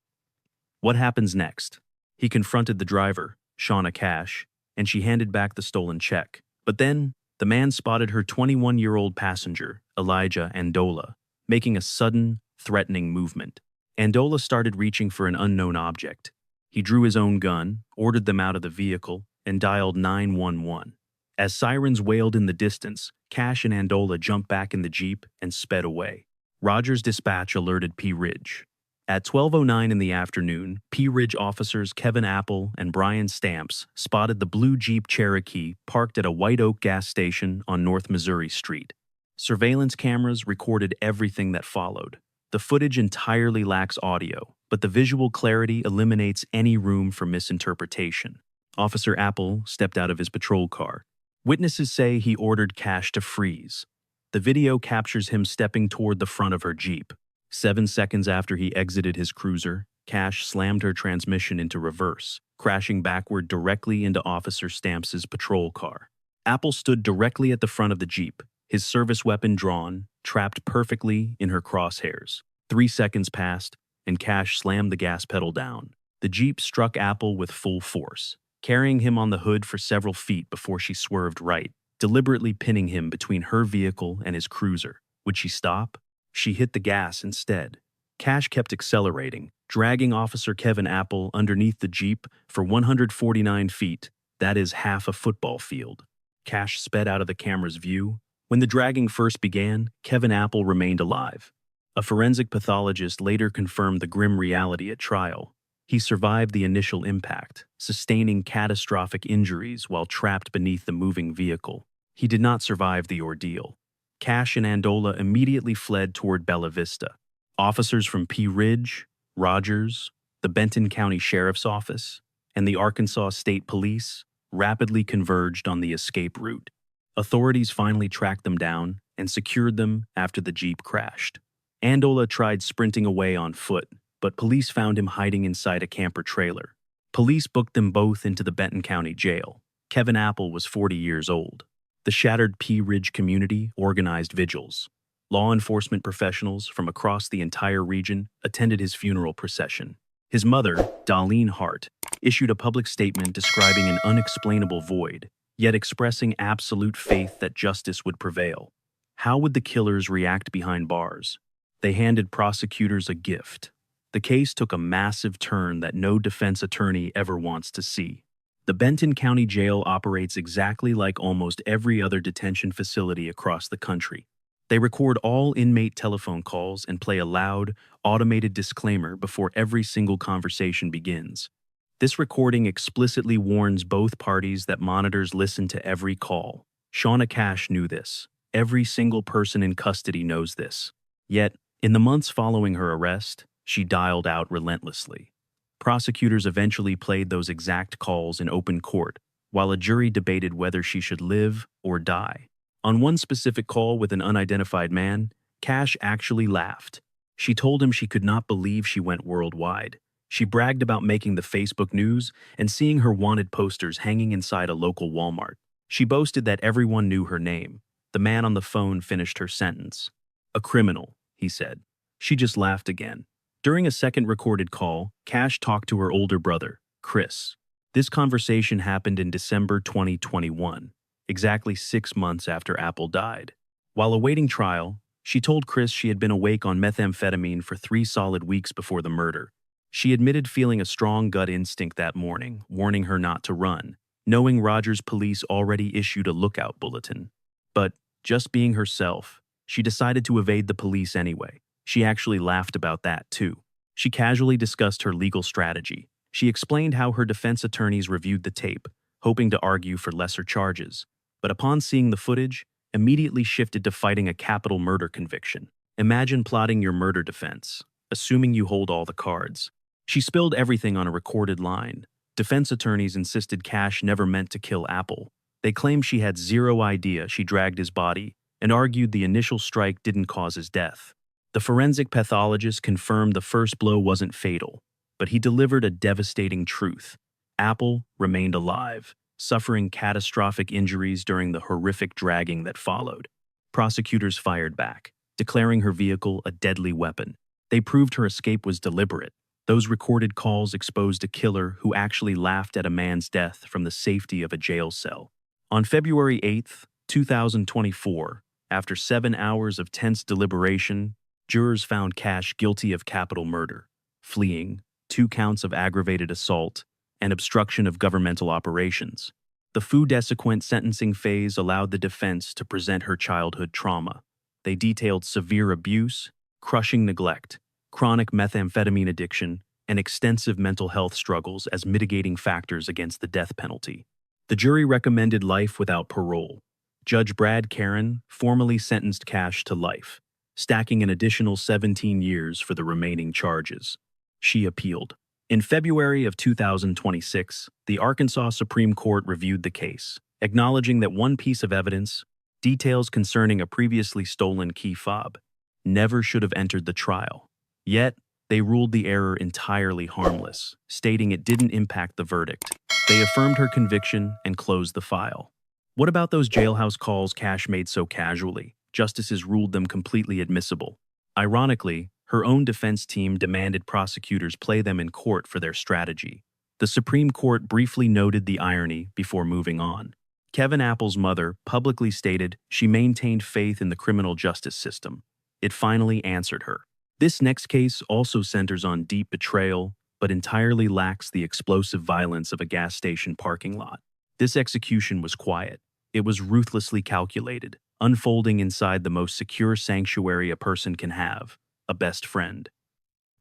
What happens next? He confronted the driver, Shauna Cash, and she handed back the stolen check. But then, the man spotted her 21-year-old passenger, Elijah Andola, making a sudden, threatening movement. Andola started reaching for an unknown object. He drew his own gun, ordered them out of the vehicle, and dialed 911. As sirens wailed in the distance, Cash and Andola jumped back in the Jeep and sped away. Rogers Dispatch alerted Pea Ridge. At 12:09 in the afternoon, Pea Ridge officers Kevin Apple and Brian Stamps spotted the blue Jeep Cherokee parked at a White Oak gas station on North Missouri Street. Surveillance cameras recorded everything that followed. The footage entirely lacks audio, but the visual clarity eliminates any room for misinterpretation. Officer Apple stepped out of his patrol car. Witnesses say he ordered Cash to freeze. The video captures him stepping toward the front of her Jeep. 7 seconds after he exited his cruiser, Cash slammed her transmission into reverse, crashing backward directly into Officer Stamps' patrol car. Apple stood directly at the front of the Jeep, his service weapon drawn, trapped perfectly in her crosshairs. 3 seconds passed, and Cash slammed the gas pedal down. The Jeep struck Apple with full force, carrying him on the hood for several feet before she swerved right, deliberately pinning him between her vehicle and his cruiser. Would she stop? She hit the gas instead. Cash kept accelerating, dragging Officer Kevin Apple underneath the Jeep for 149 feet, that is half a football field. Cash sped out of the camera's view. When the dragging first began, Kevin Apple remained alive. A forensic pathologist later confirmed the grim reality at trial. He survived the initial impact, sustaining catastrophic injuries while trapped beneath the moving vehicle. He did not survive the ordeal. Cash and Andola immediately fled toward Bella Vista. Officers from Pea Ridge, Rogers, the Benton County Sheriff's Office, and the Arkansas State Police rapidly converged on the escape route. Authorities finally tracked them down and secured them after the Jeep crashed. Andola tried sprinting away on foot, but police found him hiding inside a camper trailer. Police booked them both into the Benton County Jail. Kevin Apple was 40 years old. The shattered Pea Ridge community organized vigils. Law enforcement professionals from across the entire region attended his funeral procession. His mother, Darlene Hart, issued a public statement describing an unexplainable void, yet expressing absolute faith that justice would prevail. How would the killers react behind bars? They handed prosecutors a gift. The case took a massive turn that no defense attorney ever wants to see. The Benton County Jail operates exactly like almost every other detention facility across the country. They record all inmate telephone calls and play a loud, automated disclaimer before every single conversation begins. This recording explicitly warns both parties that monitors listen to every call. Shauna Cash knew this. Every single person in custody knows this. Yet, in the months following her arrest, she dialed out relentlessly. Prosecutors eventually played those exact calls in open court, while a jury debated whether she should live or die. On one specific call with an unidentified man, Cash actually laughed. She told him she could not believe she went worldwide. She bragged about making the Facebook news and seeing her wanted posters hanging inside a local Walmart. She boasted that everyone knew her name. The man on the phone finished her sentence. "A criminal," he said. She just laughed again. During a second recorded call, Cash talked to her older brother, Chris. This conversation happened in December 2021, exactly 6 months after Apple died. While awaiting trial, she told Chris she had been awake on methamphetamine for 3 solid weeks before the murder. She admitted feeling a strong gut instinct that morning, warning her not to run, knowing Rogers police already issued a lookout bulletin. But, just being herself, she decided to evade the police anyway. She actually laughed about that, too. She casually discussed her legal strategy. She explained how her defense attorneys reviewed the tape, hoping to argue for lesser charges, but upon seeing the footage, immediately shifted to fighting a capital murder conviction. Imagine plotting your murder defense, assuming you hold all the cards. She spilled everything on a recorded line. Defense attorneys insisted Cash never meant to kill Apple. They claimed she had zero idea she dragged his body and argued the initial strike didn't cause his death. The forensic pathologist confirmed the first blow wasn't fatal, but he delivered a devastating truth. Apple remained alive, suffering catastrophic injuries during the horrific dragging that followed. Prosecutors fired back, declaring her vehicle a deadly weapon. They proved her escape was deliberate. Those recorded calls exposed a killer who actually laughed at a man's death from the safety of a jail cell. On February 8, 2024, after 7 hours of tense deliberation, jurors found Cash guilty of capital murder, fleeing, 2 counts of aggravated assault, and obstruction of governmental operations. The fou-dessequent sentencing phase allowed the defense to present her childhood trauma. They detailed severe abuse, crushing neglect, chronic methamphetamine addiction, and extensive mental health struggles as mitigating factors against the death penalty. The jury recommended life without parole. Judge Brad Caron formally sentenced Cash to life, stacking an additional 17 years for the remaining charges. She appealed. In February of 2026, the Arkansas Supreme Court reviewed the case, acknowledging that one piece of evidence, details concerning a previously stolen key fob, never should have entered the trial. Yet, they ruled the error entirely harmless, stating it didn't impact the verdict. They affirmed her conviction and closed the file. What about those jailhouse calls Cash made so casually? Justices ruled them completely admissible. Ironically, her own defense team demanded prosecutors play them in court for their strategy. The Supreme Court briefly noted the irony before moving on. Kevin Apple's mother publicly stated she maintained faith in the criminal justice system. It finally answered her. This next case also centers on deep betrayal, but entirely lacks the explosive violence of a gas station parking lot. This execution was quiet. It was ruthlessly calculated, unfolding inside the most secure sanctuary a person can have, a best friend.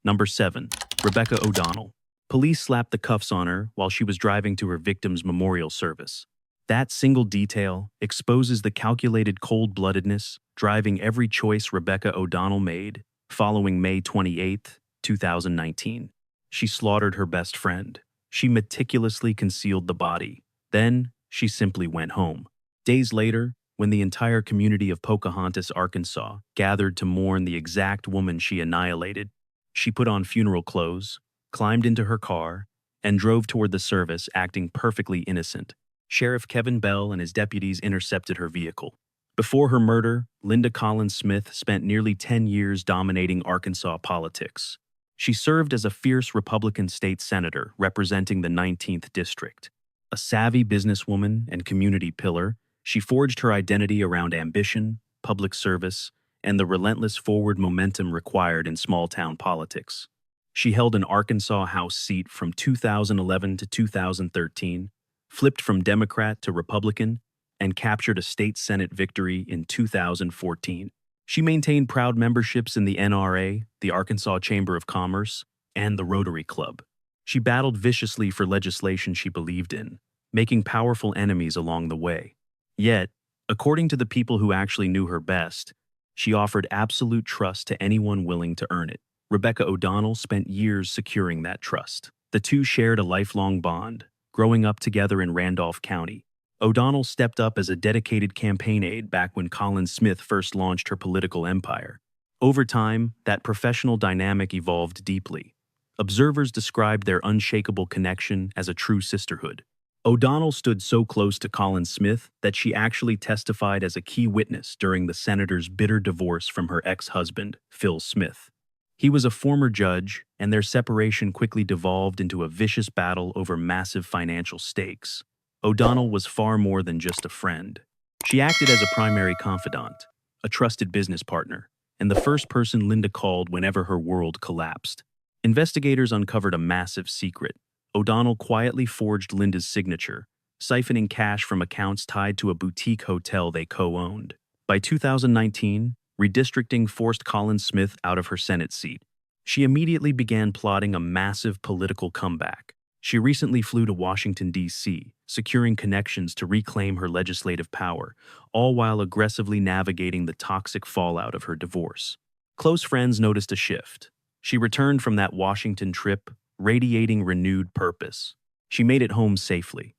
Number 7. Rebecca O'Donnell. Police slapped the cuffs on her while she was driving to her victim's memorial service. That single detail exposes the calculated cold-bloodedness driving every choice Rebecca O'Donnell made following May 28, 2019. She slaughtered her best friend. She meticulously concealed the body. Then, she simply went home. Days later, when the entire community of Pocahontas, Arkansas, gathered to mourn the exact woman she annihilated, she put on funeral clothes, climbed into her car, and drove toward the service acting perfectly innocent. Sheriff Kevin Bell and his deputies intercepted her vehicle. Before her murder, Linda Collins Smith spent nearly 10 years dominating Arkansas politics. She served as a fierce Republican state senator representing the 19th District. A savvy businesswoman and community pillar, she forged her identity around ambition, public service, and the relentless forward momentum required in small-town politics. She held an Arkansas House seat from 2011 to 2013, flipped from Democrat to Republican, and captured a state Senate victory in 2014. She maintained proud memberships in the NRA, the Arkansas Chamber of Commerce, and the Rotary Club. She battled viciously for legislation she believed in, making powerful enemies along the way. Yet, according to the people who actually knew her best, she offered absolute trust to anyone willing to earn it. Rebecca O'Donnell spent years securing that trust. The two shared a lifelong bond, growing up together in Randolph County. O'Donnell stepped up as a dedicated campaign aide back when Collins Smith first launched her political empire. Over time, that professional dynamic evolved deeply. Observers described their unshakable connection as a true sisterhood. O'Donnell stood so close to Collins Smith that she actually testified as a key witness during the senator's bitter divorce from her ex-husband, Phil Smith. He was a former judge, and their separation quickly devolved into a vicious battle over massive financial stakes. O'Donnell was far more than just a friend. She acted as a primary confidant, a trusted business partner, and the first person Linda called whenever her world collapsed. Investigators uncovered a massive secret. O'Donnell quietly forged Linda's signature, siphoning cash from accounts tied to a boutique hotel they co-owned. By 2019, Redistricting forced Colin Smith out of her Senate seat. She immediately began plotting a massive political comeback. She recently flew to Washington, D.C., securing connections to reclaim her legislative power, all while aggressively navigating the toxic fallout of her divorce. Close friends noticed a shift. She returned from that Washington trip, radiating renewed purpose. She made it home safely.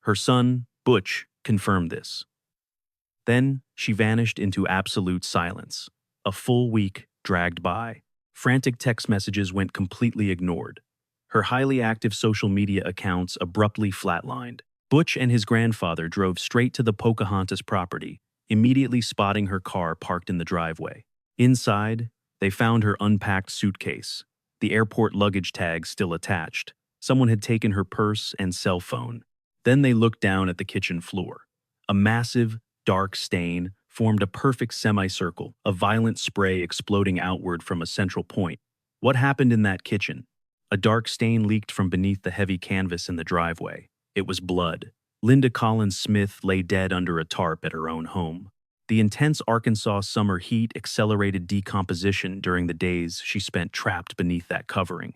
Her son, Butch, confirmed this. Then she vanished into absolute silence. A full week dragged by. Frantic text messages went completely ignored. Her highly active social media accounts abruptly flatlined. Butch and his grandfather drove straight to the Pocahontas property, immediately spotting her car parked in the driveway. Inside, they found her unpacked suitcase, the airport luggage tag still attached. Someone had taken her purse and cell phone. Then they looked down at the kitchen floor. A massive, dark stain formed a perfect semicircle, a violent spray exploding outward from a central point. What happened in that kitchen? A dark stain leaked from beneath the heavy canvas in the driveway. It was blood. Linda Collins Smith lay dead under a tarp at her own home. The intense Arkansas summer heat accelerated decomposition during the days she spent trapped beneath that covering.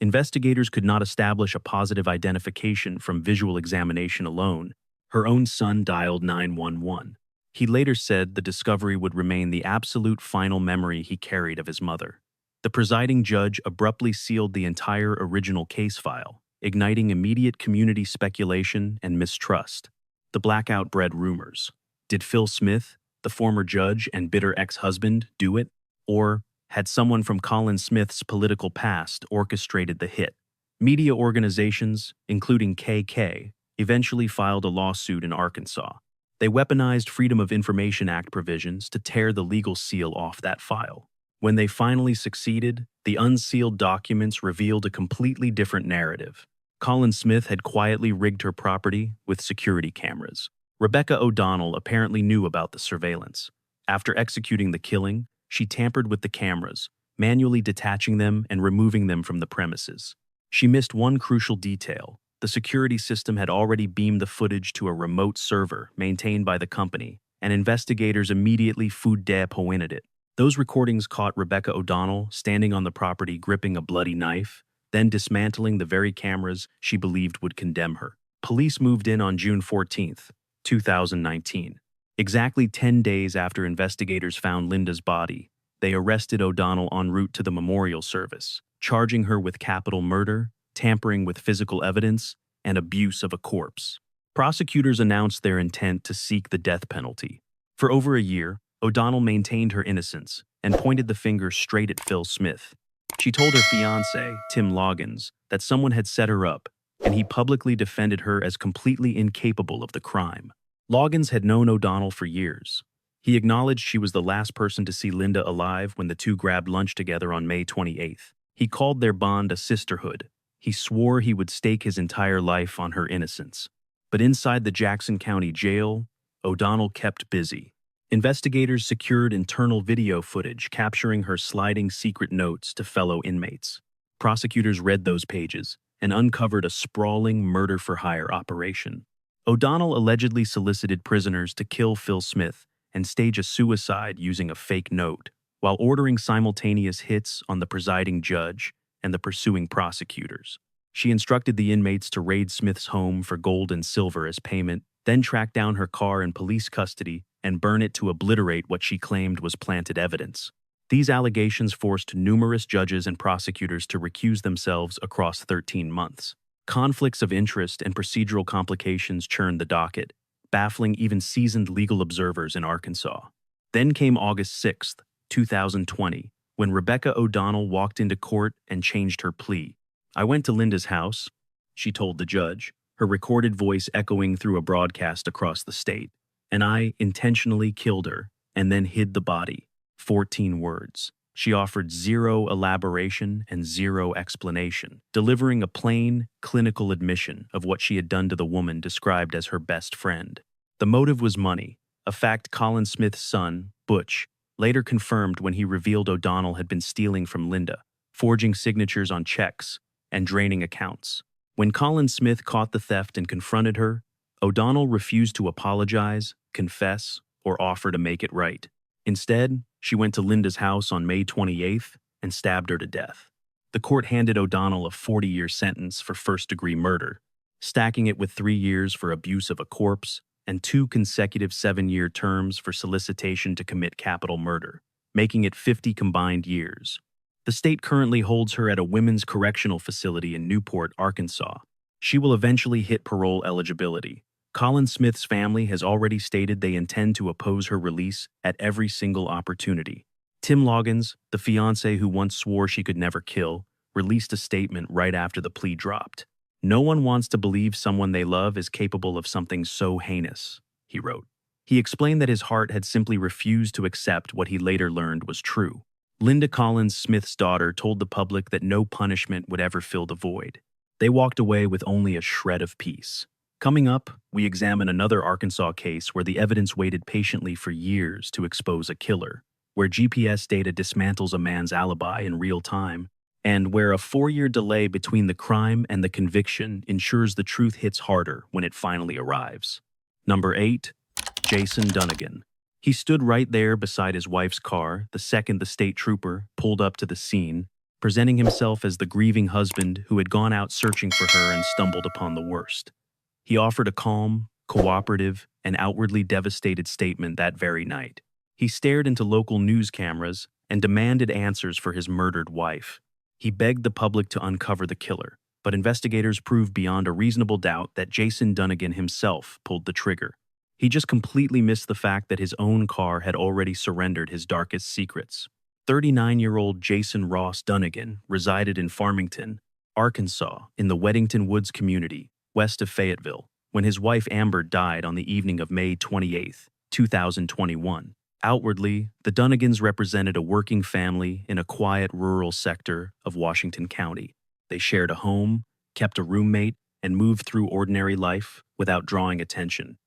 Investigators could not establish a positive identification from visual examination alone. Her own son dialed 911. He later said the discovery would remain the absolute final memory he carried of his mother. The presiding judge abruptly sealed the entire original case file, igniting immediate community speculation and mistrust. The blackout bred rumors. Did Phil Smith, the former judge and bitter ex-husband, do it? Or had someone from Colin Smith's political past orchestrated the hit? Media organizations, including KK, eventually filed a lawsuit in Arkansas. They weaponized Freedom of Information Act provisions to tear the legal seal off that file. When they finally succeeded, the unsealed documents revealed a completely different narrative. Colin Smith had quietly rigged her property with security cameras. Rebecca O'Donnell apparently knew about the surveillance. After executing the killing, she tampered with the cameras, manually detaching them and removing them from the premises. She missed one crucial detail. The security system had already beamed the footage to a remote server maintained by the company, and investigators immediately pointed it. Those recordings caught Rebecca O'Donnell standing on the property gripping a bloody knife, then dismantling the very cameras she believed would condemn her. Police moved in on June 14, 2019. Exactly 10 days after investigators found Linda's body, they arrested O'Donnell en route to the memorial service, charging her with capital murder, tampering with physical evidence, and abuse of a corpse. Prosecutors announced their intent to seek the death penalty. For over a year, O'Donnell maintained her innocence and pointed the finger straight at Phil Smith. She told her fiancé, Tim Loggins, that someone had set her up, and he publicly defended her as completely incapable of the crime. Loggins had known O'Donnell for years. He acknowledged she was the last person to see Linda alive when the two grabbed lunch together on May 28th. He called their bond a sisterhood. He swore he would stake his entire life on her innocence. But inside the Jackson County Jail, O'Donnell kept busy. Investigators secured internal video footage capturing her sliding secret notes to fellow inmates. Prosecutors read those pages and uncovered a sprawling murder-for-hire operation. O'Donnell allegedly solicited prisoners to kill Phil Smith and stage a suicide using a fake note, while ordering simultaneous hits on the presiding judge and the pursuing prosecutors. She instructed the inmates to raid Smith's home for gold and silver as payment, then track down her car in police custody and burn it to obliterate what she claimed was planted evidence. These allegations forced numerous judges and prosecutors to recuse themselves across 13 months. Conflicts of interest and procedural complications churned the docket, baffling even seasoned legal observers in Arkansas. Then came August 6, 2020, when Rebecca O'Donnell walked into court and changed her plea. "I went to Linda's house," she told the judge, her recorded voice echoing through a broadcast across the state, "and I intentionally killed her and then hid the body." 14 words. She offered zero elaboration and zero explanation, delivering a plain, clinical admission of what she had done to the woman described as her best friend. The motive was money, a fact Colin Smith's son, Butch, later confirmed when he revealed O'Donnell had been stealing from Linda, forging signatures on checks, and draining accounts. When Colin Smith caught the theft and confronted her, O'Donnell refused to apologize, confess, or offer to make it right. Instead, She went to Linda's house on May 28th and stabbed her to death. The court handed O'Donnell a 40-year sentence for first-degree murder, stacking it with 3 years for abuse of a corpse and 2 consecutive 7-year terms for solicitation to commit capital murder, making it 50 combined years. The state currently holds her at a women's correctional facility in Newport, Arkansas. She will eventually hit parole eligibility. Colin Smith's family has already stated they intend to oppose her release at every single opportunity. Tim Loggins, the fiancé who once swore she could never kill, released a statement right after the plea dropped. "No one wants to believe someone they love is capable of something so heinous," he wrote. He explained that his heart had simply refused to accept what he later learned was true. Linda Collins Smith's daughter told the public that no punishment would ever fill the void. They walked away with only a shred of peace. Coming up, we examine another Arkansas case where the evidence waited patiently for years to expose a killer, where GPS data dismantles a man's alibi in real time, and where a 4-year delay between the crime and the conviction ensures the truth hits harder when it finally arrives. Number 8. Jason Dunnigan. He stood right there beside his wife's car the second the state trooper pulled up to the scene, presenting himself as the grieving husband who had gone out searching for her and stumbled upon the worst. He offered a calm, cooperative, and outwardly devastated statement that very night. He stared into local news cameras and demanded answers for his murdered wife. He begged the public to uncover the killer, but investigators proved beyond a reasonable doubt that Jason Dunnigan himself pulled the trigger. He just completely missed the fact that his own car had already surrendered his darkest secrets. 39-year-old Jason Ross Dunnigan resided in Farmington, Arkansas, in the Weddington Woods community, west of Fayetteville, when his wife Amber died on the evening of May 28, 2021. Outwardly, the Dunnigans represented a working family in a quiet rural sector of Washington County. They shared a home, kept a roommate, and moved through ordinary life without drawing attention.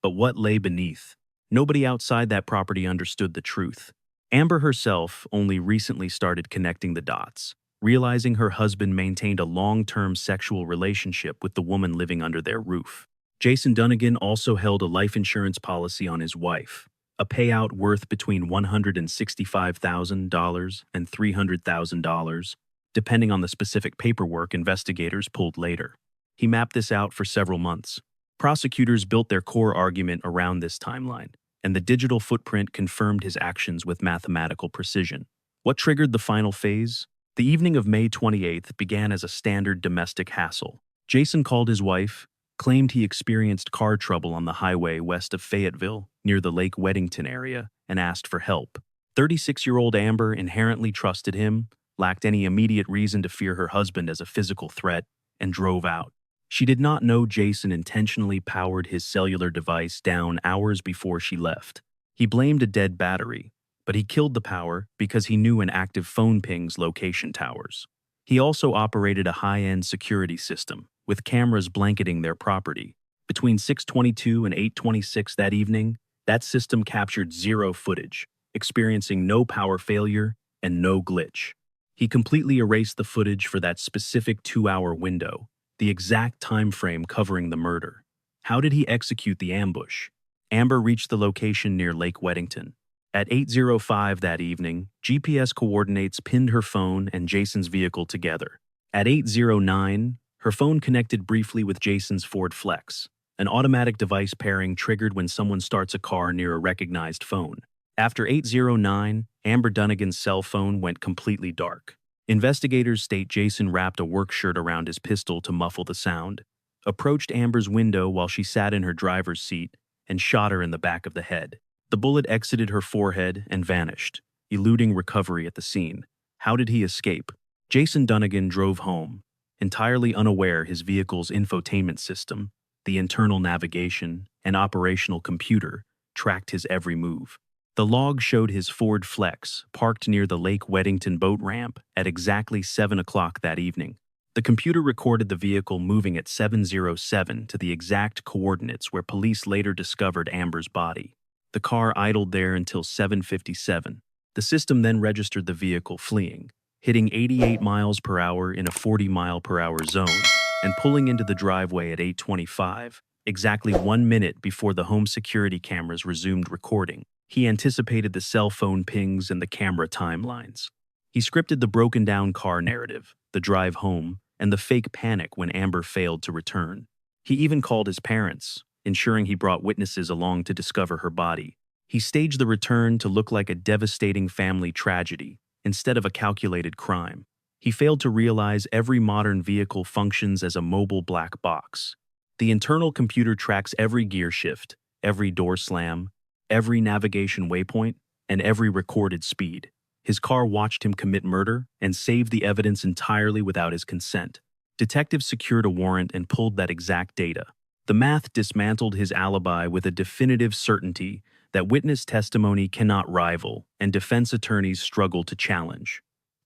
But what lay beneath? Nobody outside that property understood the truth. Amber herself only recently started connecting the dots, realizing her husband maintained a long-term sexual relationship with the woman living under their roof. Jason Dunnigan also held a life insurance policy on his wife, a payout worth between $165,000 and $300,000, depending on the specific paperwork investigators pulled later. He mapped this out for several months. Prosecutors built their core argument around this timeline, and the digital footprint confirmed his actions with mathematical precision. What triggered the final phase? The evening of May 28th began as a standard domestic hassle. Jason called his wife, claimed he experienced car trouble on the highway west of Fayetteville, near the Lake Weddington area, and asked for help. 36-year-old Amber inherently trusted him, lacked any immediate reason to fear her husband as a physical threat, and drove out. She did not know Jason intentionally powered his cellular device down hours before she left. He blamed a dead battery, but he killed the power because he knew an active phone pings location towers. He also operated a high-end security system, with cameras blanketing their property. Between 6:22 and 8:26 that evening, that system captured 0 footage, experiencing no power failure and no glitch. He completely erased the footage for that specific 2-hour window, the exact time frame covering the murder. How did he execute the ambush? Amber reached the location near Lake Weddington. At 8:05 that evening, GPS coordinates pinned her phone and Jason's vehicle together. At 8:09, her phone connected briefly with Jason's Ford Flex. An automatic device pairing triggered when someone starts a car near a recognized phone. After 8:09, Amber Dunnigan's cell phone went completely dark. Investigators state Jason wrapped a work shirt around his pistol to muffle the sound, approached Amber's window while she sat in her driver's seat, and shot her in the back of the head. The bullet exited her forehead and vanished, eluding recovery at the scene. How did he escape? Jason Dunnigan drove home, entirely unaware his vehicle's infotainment system, the internal navigation, and operational computer tracked his every move. The log showed his Ford Flex parked near the Lake Weddington boat ramp at exactly 7 o'clock that evening. The computer recorded the vehicle moving at 7:07 to the exact coordinates where police later discovered Amber's body. The car idled there until 7:57. The system then registered the vehicle fleeing, hitting 88 miles per hour in a 40-mile-per-hour zone, and pulling into the driveway at 8:25, exactly 1 minute before the home security cameras resumed recording. He anticipated the cell phone pings and the camera timelines. He scripted the broken-down car narrative, the drive home, and the fake panic when Amber failed to return. He even called his parents, ensuring he brought witnesses along to discover her body. He staged the return to look like a devastating family tragedy instead of a calculated crime. He failed to realize every modern vehicle functions as a mobile black box. The internal computer tracks every gear shift, every door slam, every navigation waypoint, and every recorded speed. His car watched him commit murder and saved the evidence entirely without his consent. Detectives secured a warrant and pulled that exact data. The math dismantled his alibi with a definitive certainty that witness testimony cannot rival and defense attorneys struggle to challenge.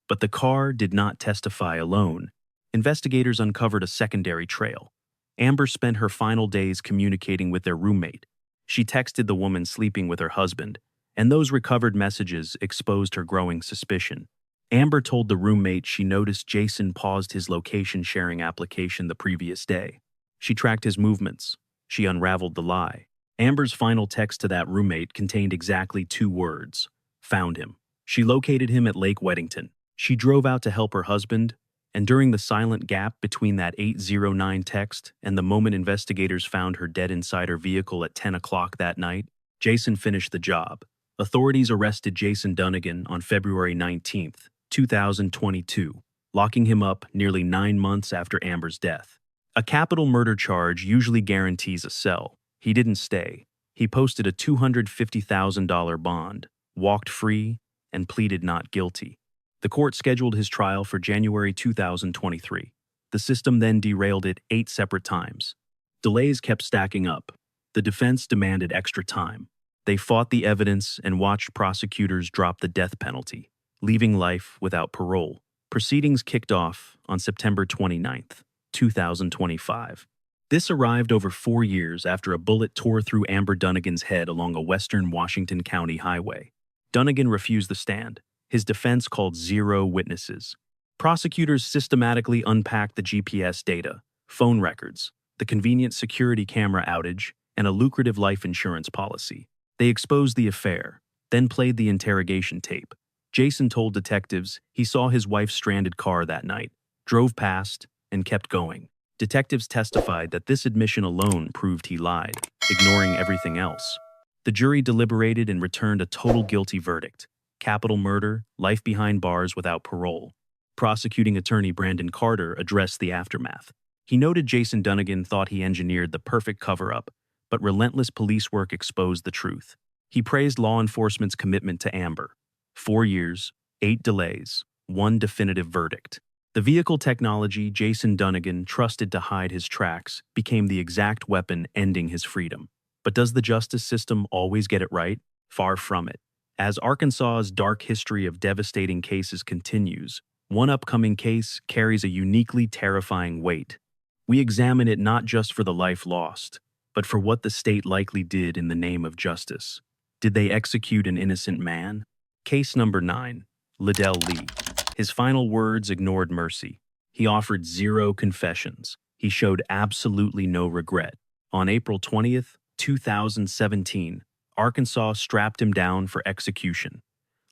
But the car did not testify alone. Investigators uncovered a secondary trail. Amber spent her final days communicating with their roommate. She texted the woman sleeping with her husband, and those recovered messages exposed her growing suspicion. Amber told the roommate she noticed Jason paused his location-sharing application the previous day. She tracked his movements. She unraveled the lie. Amber's final text to that roommate contained exactly 2 words: found him. She located him at Lake Weddington. She drove out to help her husband, and during the silent gap between that 809 text and the moment investigators found her dead inside her vehicle at 10 o'clock that night, Jason finished the job. Authorities arrested Jason Dunnigan on February 19, 2022, locking him up nearly 9 months after Amber's death. A capital murder charge usually guarantees a cell. He didn't stay. He posted a $250,000 bond, walked free, and pleaded not guilty. The court scheduled his trial for January 2023. The system then derailed it 8 separate times. Delays kept stacking up. The defense demanded extra time. They fought the evidence and watched prosecutors drop the death penalty, leaving life without parole. Proceedings kicked off on September 29, 2025. This arrived over 4 years after a bullet tore through Amber Dunnigan's head along a western Washington County highway. Dunnigan refused the stand. His defense called 0 witnesses. Prosecutors systematically unpacked the GPS data, phone records, the convenient security camera outage, and a lucrative life insurance policy. They exposed the affair, then played the interrogation tape. Jason told detectives he saw his wife's stranded car that night, drove past, and kept going. Detectives testified that this admission alone proved he lied, ignoring everything else. The jury deliberated and returned a total guilty verdict: capital murder, life behind bars without parole. Prosecuting attorney Brandon Carter addressed the aftermath. He noted Jason Dunnigan thought he engineered the perfect cover-up, but relentless police work exposed the truth. He praised law enforcement's commitment to Amber. 4 years, 8 delays, 1 definitive verdict. The vehicle technology Jason Dunnigan trusted to hide his tracks became the exact weapon ending his freedom. But does the justice system always get it right? Far from it. As Arkansas's dark history of devastating cases continues, one upcoming case carries a uniquely terrifying weight. We examine it not just for the life lost, but for what the state likely did in the name of justice. Did they execute an innocent man? Case number 9, Liddell Lee. His final words ignored mercy. He offered 0 confessions. He showed absolutely no regret. On April 20th, 2017, Arkansas strapped him down for execution.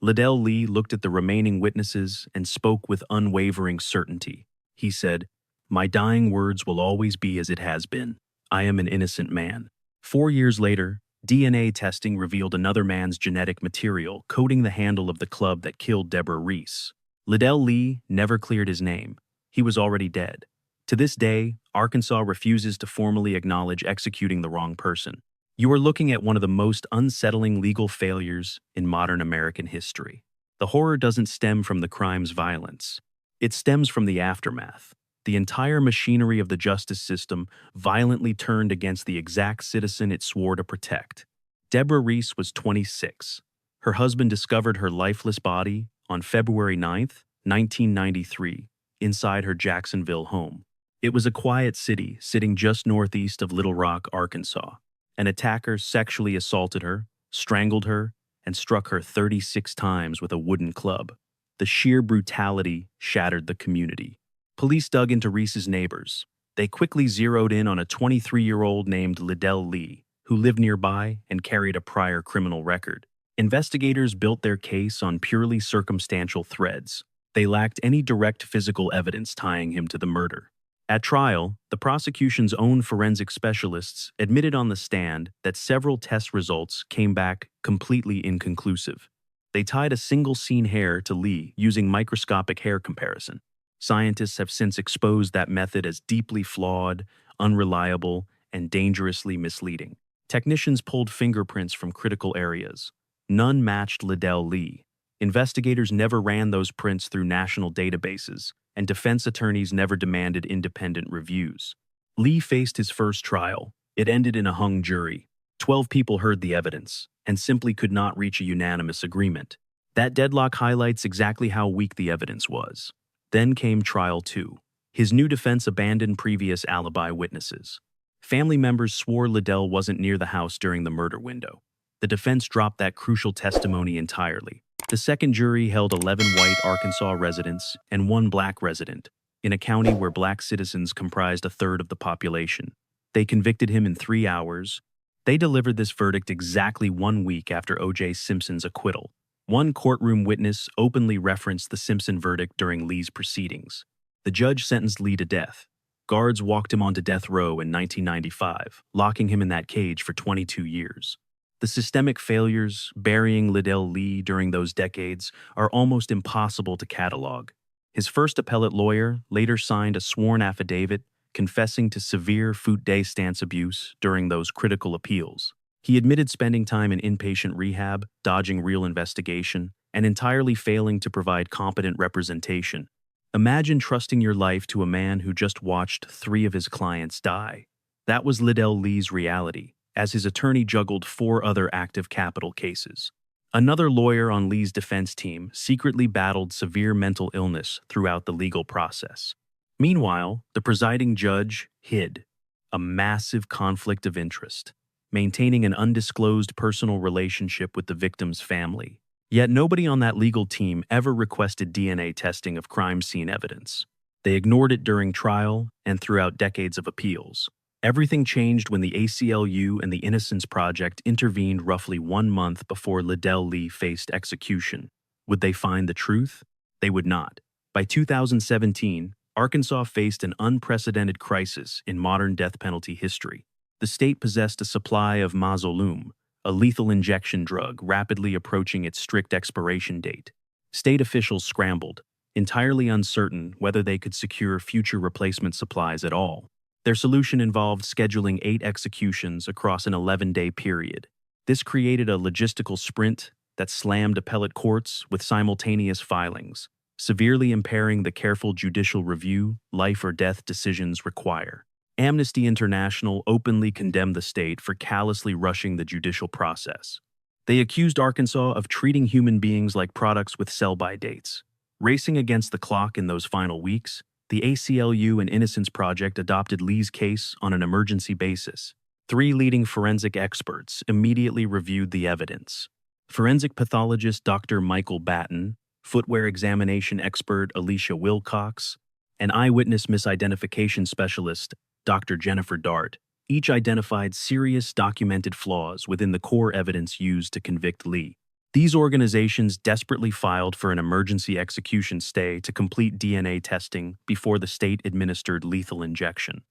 Liddell Lee looked at the remaining witnesses and spoke with unwavering certainty. He said, "My dying words will always be as it has been. I am an innocent man." 4 years later, DNA testing revealed another man's genetic material coating the handle of the club that killed Deborah Reese. Liddell Lee never cleared his name. He was already dead. To this day, Arkansas refuses to formally acknowledge executing the wrong person. You are looking at one of the most unsettling legal failures in modern American history. The horror doesn't stem from the crime's violence. It stems from the aftermath. The entire machinery of the justice system violently turned against the exact citizen it swore to protect. Deborah Reese was 26. Her husband discovered her lifeless body on February 9, 1993, inside her Jacksonville home. It was a quiet city sitting just northeast of Little Rock, Arkansas. An attacker sexually assaulted her, strangled her, and struck her 36 times with a wooden club. The sheer brutality shattered the community. Police dug into Reese's neighbors. They quickly zeroed in on a 23-year-old named Liddell Lee, who lived nearby and carried a prior criminal record. Investigators built their case on purely circumstantial threads. They lacked any direct physical evidence tying him to the murder. At trial, the prosecution's own forensic specialists admitted on the stand that several test results came back completely inconclusive. They tied a single scene hair to Lee using microscopic hair comparison. Scientists have since exposed that method as deeply flawed, unreliable, and dangerously misleading. Technicians pulled fingerprints from critical areas. None matched Liddell Lee. Investigators never ran those prints through national databases, and defense attorneys never demanded independent reviews. Lee faced his first trial. It ended in a hung jury. 12 people heard the evidence, and simply could not reach a unanimous agreement. That deadlock highlights exactly how weak the evidence was. Then came Trial 2. His new defense abandoned previous alibi witnesses. Family members swore Liddell wasn't near the house during the murder window. The defense dropped that crucial testimony entirely. The second jury held 11 white Arkansas residents and 1 black resident, in a county where black citizens comprised a third of the population. They convicted him in 3 hours. They delivered this verdict exactly 1 week after O.J. Simpson's acquittal. One courtroom witness openly referenced the Simpson verdict during Lee's proceedings. The judge sentenced Lee to death. Guards walked him onto death row in 1995, locking him in that cage for 22 years. The systemic failures burying Liddell Lee during those decades are almost impossible to catalog. His first appellate lawyer later signed a sworn affidavit confessing to severe foot-day stance abuse during those critical appeals. He admitted spending time in inpatient rehab, dodging real investigation, and entirely failing to provide competent representation. Imagine trusting your life to a man who just watched 3 of his clients die. That was Liddell Lee's reality, as his attorney juggled 4 other active capital cases. Another lawyer on Lee's defense team secretly battled severe mental illness throughout the legal process. Meanwhile, the presiding judge hid a massive conflict of interest, maintaining an undisclosed personal relationship with the victim's family. Yet nobody on that legal team ever requested DNA testing of crime scene evidence. They ignored it during trial and throughout decades of appeals. Everything changed when the ACLU and the Innocence Project intervened roughly 1 month before Liddell Lee faced execution. Would they find the truth? They would not. By 2017, Arkansas faced an unprecedented crisis in modern death penalty history. The state possessed a supply of mausoleum, a lethal injection drug rapidly approaching its strict expiration date. State officials scrambled, entirely uncertain whether they could secure future replacement supplies at all. Their solution involved scheduling 8 executions across an 11-day period. This created a logistical sprint that slammed appellate courts with simultaneous filings, severely impairing the careful judicial review life or death decisions require. Amnesty International openly condemned the state for callously rushing the judicial process. They accused Arkansas of treating human beings like products with sell-by dates. Racing against the clock in those final weeks, the ACLU and Innocence Project adopted Lee's case on an emergency basis. 3 leading forensic experts immediately reviewed the evidence. Forensic pathologist Dr. Michael Batten, footwear examination expert Alicia Wilcox, and eyewitness misidentification specialist Dr. Jennifer Dart, each identified serious documented flaws within the core evidence used to convict Lee. These organizations desperately filed for an emergency execution stay to complete DNA testing before the state administered lethal injection.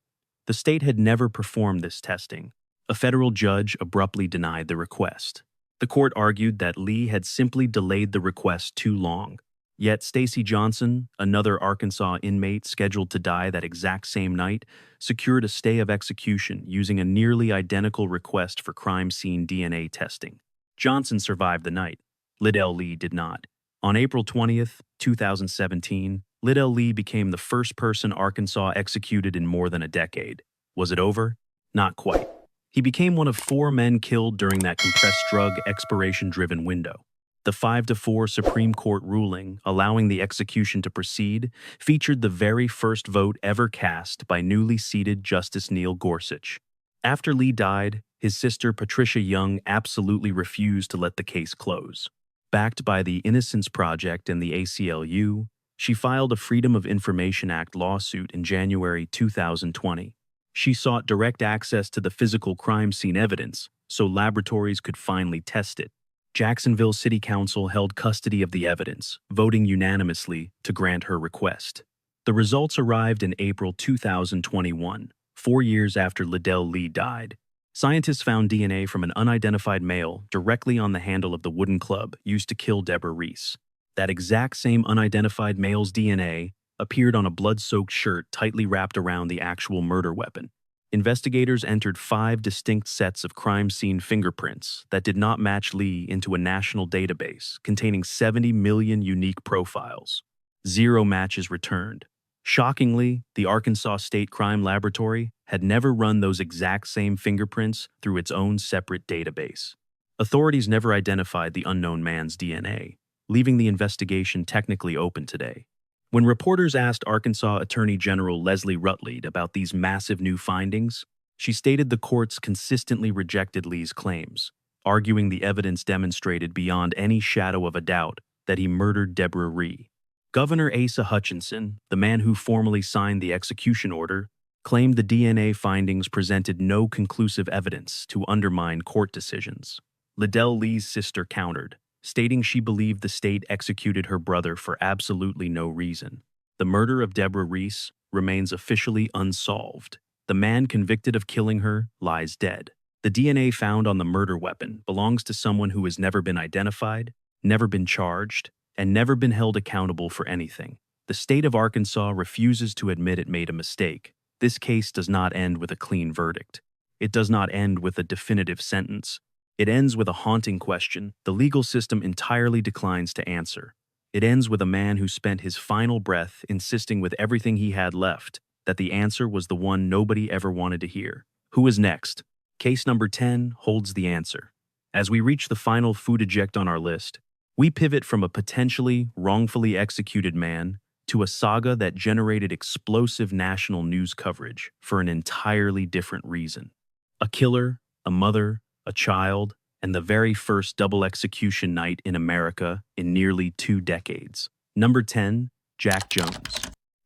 The state had never performed this testing. A federal judge abruptly denied the request. The court argued that Lee had simply delayed the request too long. Yet Stacy Johnson, another Arkansas inmate scheduled to die that exact same night, secured a stay of execution using a nearly identical request for crime scene DNA testing. Johnson survived the night. Liddell Lee did not. On April 20th, 2017, Liddell Lee became the first person Arkansas executed in more than a decade. Was it over? Not quite. He became one of 4 men killed during that compressed drug expiration-driven window. The 5-4 Supreme Court ruling allowing the execution to proceed featured the very first vote ever cast by newly seated Justice Neil Gorsuch. After Lee died, his sister Patricia Young absolutely refused to let the case close. Backed by the Innocence Project and the ACLU, she filed a Freedom of Information Act lawsuit in January 2020. She sought direct access to the physical crime scene evidence so laboratories could finally test it. Jacksonville City Council held custody of the evidence, voting unanimously to grant her request. The results arrived in April 2021, 4 years after Liddell Lee died. Scientists found DNA from an unidentified male directly on the handle of the wooden club used to kill Deborah Reese. That exact same unidentified male's DNA appeared on a blood-soaked shirt tightly wrapped around the actual murder weapon. Investigators entered 5 distinct sets of crime scene fingerprints that did not match Lee into a national database containing 70 million unique profiles. 0 matches returned. Shockingly, the Arkansas State Crime Laboratory had never run those exact same fingerprints through its own separate database. Authorities never identified the unknown man's DNA, leaving the investigation technically open today. When reporters asked Arkansas Attorney General Leslie Rutledge about these massive new findings, she stated the courts consistently rejected Lee's claims, arguing the evidence demonstrated beyond any shadow of a doubt that he murdered Deborah Reese. Governor Asa Hutchinson, the man who formally signed the execution order, claimed the DNA findings presented no conclusive evidence to undermine court decisions. Liddell Lee's sister countered, stating she believed the state executed her brother for absolutely no reason. The murder of Deborah Reese remains officially unsolved. The man convicted of killing her lies dead. The DNA found on the murder weapon belongs to someone who has never been identified, never been charged, and never been held accountable for anything. The state of Arkansas refuses to admit it made a mistake. This case does not end with a clean verdict. It does not end with a definitive sentence. It ends with a haunting question the legal system entirely declines to answer. It ends with a man who spent his final breath insisting with everything he had left that the answer was the one nobody ever wanted to hear. Who is next? Case number 10 holds the answer. As we reach the final food eject on our list, we pivot from a potentially wrongfully executed man to a saga that generated explosive national news coverage for an entirely different reason. A killer, a mother, a child, and the very first double execution night in America in nearly 2 decades. Number 10, Jack Jones.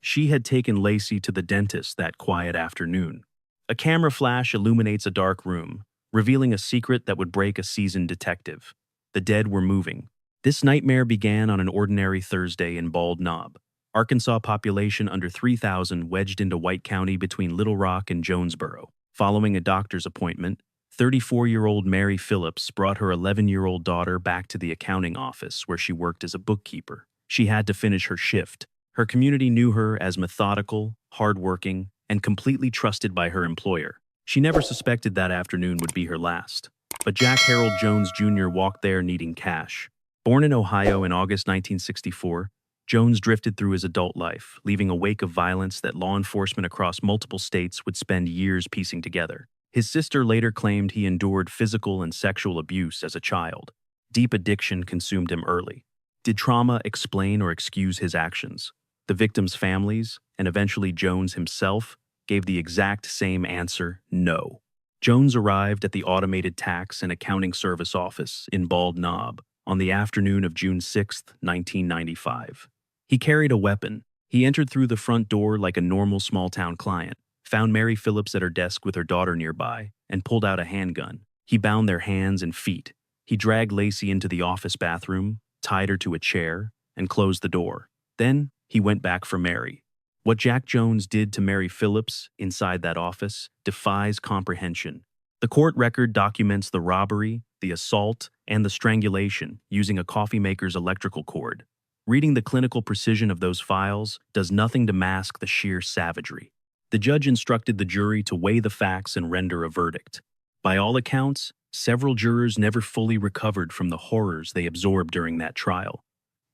She had taken Lacey to the dentist that quiet afternoon. A camera flash illuminates a dark room, revealing a secret that would break a seasoned detective. The dead were moving. This nightmare began on an ordinary Thursday in Bald Knob, Arkansas, population under 3,000 wedged into White County between Little Rock and Jonesboro. Following a doctor's appointment, 34-year-old Mary Phillips brought her 11-year-old daughter back to the accounting office where she worked as a bookkeeper. She had to finish her shift. Her community knew her as methodical, hardworking, and completely trusted by her employer. She never suspected that afternoon would be her last. But Jack Harold Jones Jr. walked there needing cash. Born in Ohio in August 1964, Jones drifted through his adult life, leaving a wake of violence that law enforcement across multiple states would spend years piecing together. His sister later claimed he endured physical and sexual abuse as a child. Deep addiction consumed him early. Did trauma explain or excuse his actions? The victims' families, and eventually Jones himself, gave the exact same answer: no. Jones arrived at the Automated Tax and Accounting Service office in Bald Knob on the afternoon of June 6, 1995. He carried a weapon. He entered through the front door like a normal small-town client, found Mary Phillips at her desk with her daughter nearby, and pulled out a handgun. He bound their hands and feet. He dragged Lacey into the office bathroom, tied her to a chair, and closed the door. Then, he went back for Mary. What Jack Jones did to Mary Phillips inside that office defies comprehension. The court record documents the robbery, the assault, and the strangulation using a coffee maker's electrical cord. Reading the clinical precision of those files does nothing to mask the sheer savagery. The judge instructed the jury to weigh the facts and render a verdict. By all accounts, several jurors never fully recovered from the horrors they absorbed during that trial.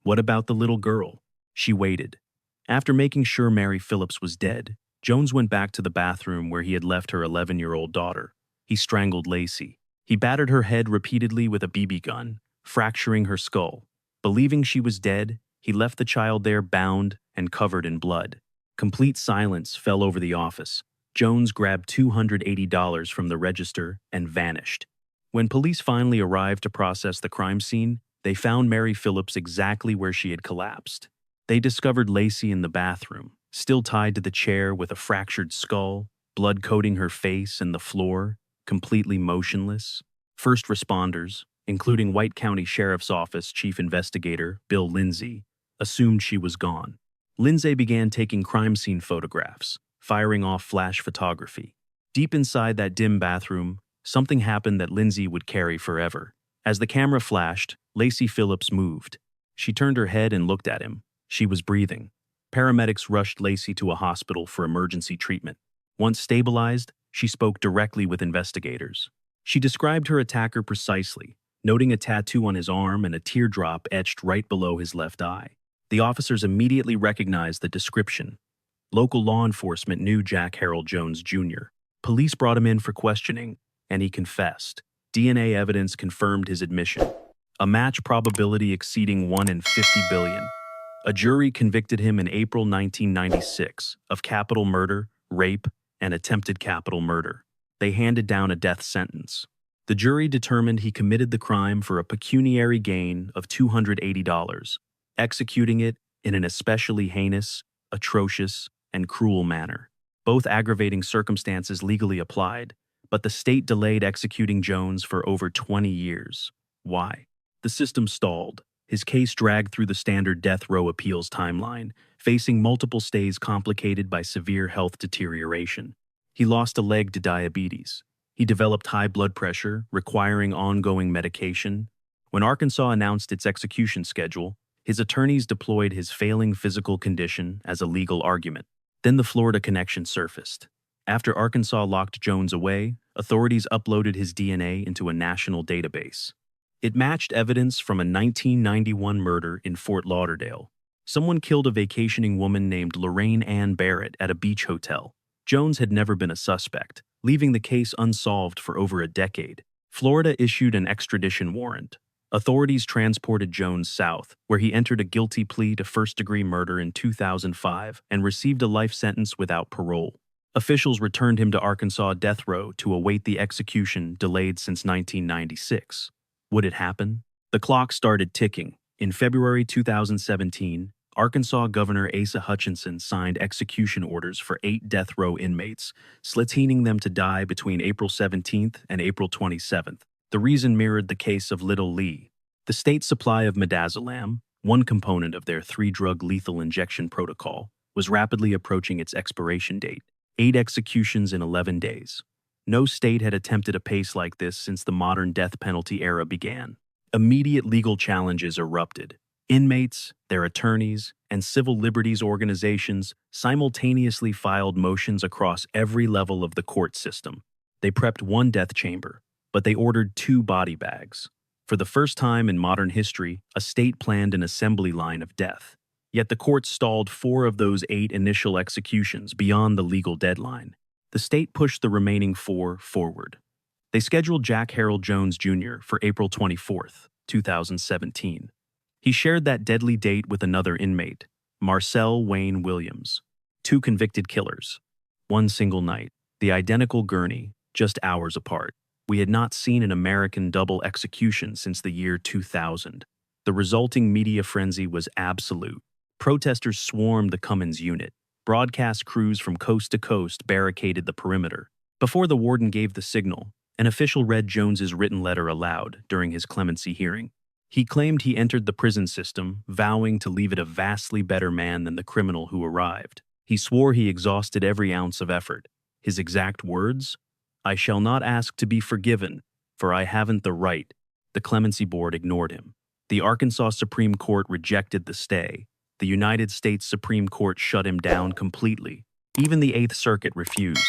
What about the little girl? She waited. After making sure Mary Phillips was dead, Jones went back to the bathroom where he had left her 11-year-old daughter. He strangled Lacey. He battered her head repeatedly with a BB gun, fracturing her skull. Believing she was dead, he left the child there bound and covered in blood. Complete silence fell over the office. Jones grabbed $280 from the register and vanished. When police finally arrived to process the crime scene, they found Mary Phillips exactly where she had collapsed. They discovered Lacey in the bathroom, still tied to the chair with a fractured skull, blood coating her face and the floor, completely motionless. First responders, including White County Sheriff's Office Chief Investigator Bill Lindsay, assumed she was gone. Lindsay began taking crime scene photographs, firing off flash photography. Deep inside that dim bathroom, something happened that Lindsay would carry forever. As the camera flashed, Lacey Phillips moved. She turned her head and looked at him. She was breathing. Paramedics rushed Lacey to a hospital for emergency treatment. Once stabilized, she spoke directly with investigators. She described her attacker precisely, noting a tattoo on his arm and a teardrop etched right below his left eye. The officers immediately recognized the description. Local law enforcement knew Jack Harold Jones Jr. Police brought him in for questioning, and he confessed. DNA evidence confirmed his admission. A match probability exceeding 1 in 50 billion. A jury convicted him in April 1996 of capital murder, rape, and attempted capital murder. They handed down a death sentence. The jury determined he committed the crime for a pecuniary gain of $280, executing it in an especially heinous, atrocious, and cruel manner. Both aggravating circumstances legally applied, but the state delayed executing Jones for over 20 years. Why? The system stalled. His case dragged through the standard death row appeals timeline, facing multiple stays complicated by severe health deterioration. He lost a leg to diabetes. He developed high blood pressure, requiring ongoing medication. When Arkansas announced its execution schedule, his attorneys deployed his failing physical condition as a legal argument. Then the Florida connection surfaced. After Arkansas locked Jones away, authorities uploaded his DNA into a national database. It matched evidence from a 1991 murder in Fort Lauderdale. Someone killed a vacationing woman named Lorraine Ann Barrett at a beach hotel. Jones had never been a suspect, leaving the case unsolved for over a decade. Florida issued an extradition warrant. Authorities transported Jones south, where he entered a guilty plea to first-degree murder in 2005 and received a life sentence without parole. Officials returned him to Arkansas death row to await the execution delayed since 1996. Would it happen? The clock started ticking. In February 2017, Arkansas Governor Asa Hutchinson signed execution orders for 8 death row inmates, slatining them to die between April 17th and April 27th. The reason mirrored the case of Little Lee. The state's supply of midazolam, one component of their 3-drug lethal injection protocol, was rapidly approaching its expiration date. 8 executions in 11 days. No state had attempted a pace like this since the modern death penalty era began. Immediate legal challenges erupted. Inmates, their attorneys, and civil liberties organizations simultaneously filed motions across every level of the court system. They prepped 1 death chamber, but they ordered 2 body bags. For the first time in modern history, a state planned an assembly line of death. Yet the court stalled 4 of those 8 initial executions beyond the legal deadline. The state pushed the remaining 4 forward. They scheduled Jack Harold Jones Jr. for April 24th, 2017. He shared that deadly date with another inmate, Marcel Wayne Williams. 2 convicted killers. 1 single night. The identical gurney, just hours apart. We had not seen an American double execution since the year 2000. The resulting media frenzy was absolute. Protesters swarmed the Cummins unit. Broadcast crews from coast to coast barricaded the perimeter. Before the warden gave the signal, an official read Jones's written letter aloud during his clemency hearing. He claimed he entered the prison system, vowing to leave it a vastly better man than the criminal who arrived. He swore he exhausted every ounce of effort. His exact words? "I shall not ask to be forgiven, for I haven't the right." The clemency board ignored him. The Arkansas Supreme Court rejected the stay. The United States Supreme Court shut him down completely. Even the 8th Circuit refused.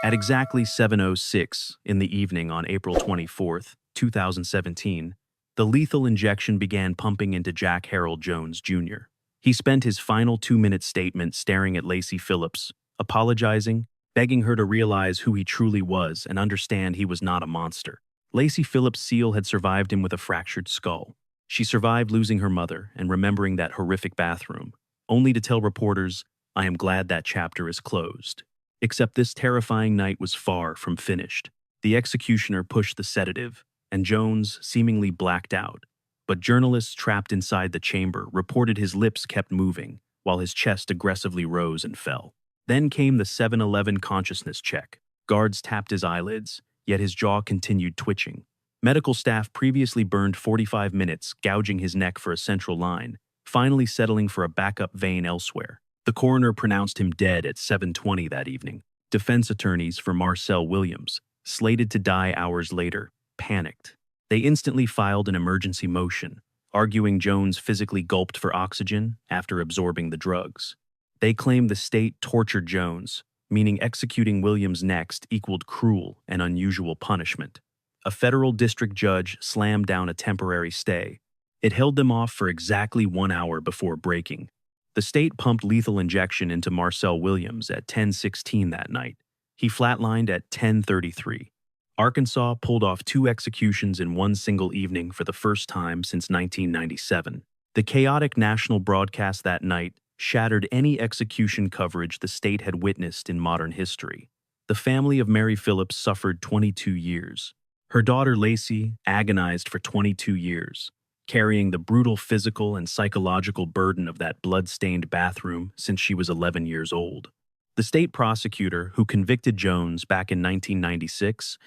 At exactly 7:06 in the evening on April 24th, 2017, the lethal injection began pumping into Jack Harold Jones Jr. He spent his final 2-minute statement staring at Lacey Phillips, apologizing, begging her to realize who he truly was and understand he was not a monster. Lacey Phillips' seal had survived him with a fractured skull. She survived losing her mother and remembering that horrific bathroom, only to tell reporters, "I am glad that chapter is closed." Except this terrifying night was far from finished. The executioner pushed the sedative, and Jones seemingly blacked out. But journalists trapped inside the chamber reported his lips kept moving, while his chest aggressively rose and fell. Then came the 7-11 consciousness check. Guards tapped his eyelids, yet his jaw continued twitching. Medical staff previously burned 45 minutes gouging his neck for a central line, finally settling for a backup vein elsewhere. The coroner pronounced him dead at 7:20 that evening. Defense attorneys for Marcel Williams, slated to die hours later, panicked. They instantly filed an emergency motion, arguing Jones physically gulped for oxygen after absorbing the drugs. They claimed the state tortured Jones, meaning executing Williams next equaled cruel and unusual punishment. A federal district judge slammed down a temporary stay. It held them off for exactly 1 hour before breaking. The state pumped lethal injection into Marcel Williams at 10:16 that night. He flatlined at 10:33. Arkansas pulled off 2 executions in one single evening for the first time since 1997. The chaotic national broadcast that night shattered any execution coverage the state had witnessed in modern history. The family of Mary Phillips suffered 22 years. Her daughter Lacey agonized for 22 years, carrying the brutal physical and psychological burden of that blood-stained bathroom since she was 11 years old. The state prosecutor who convicted Jones back in 1996,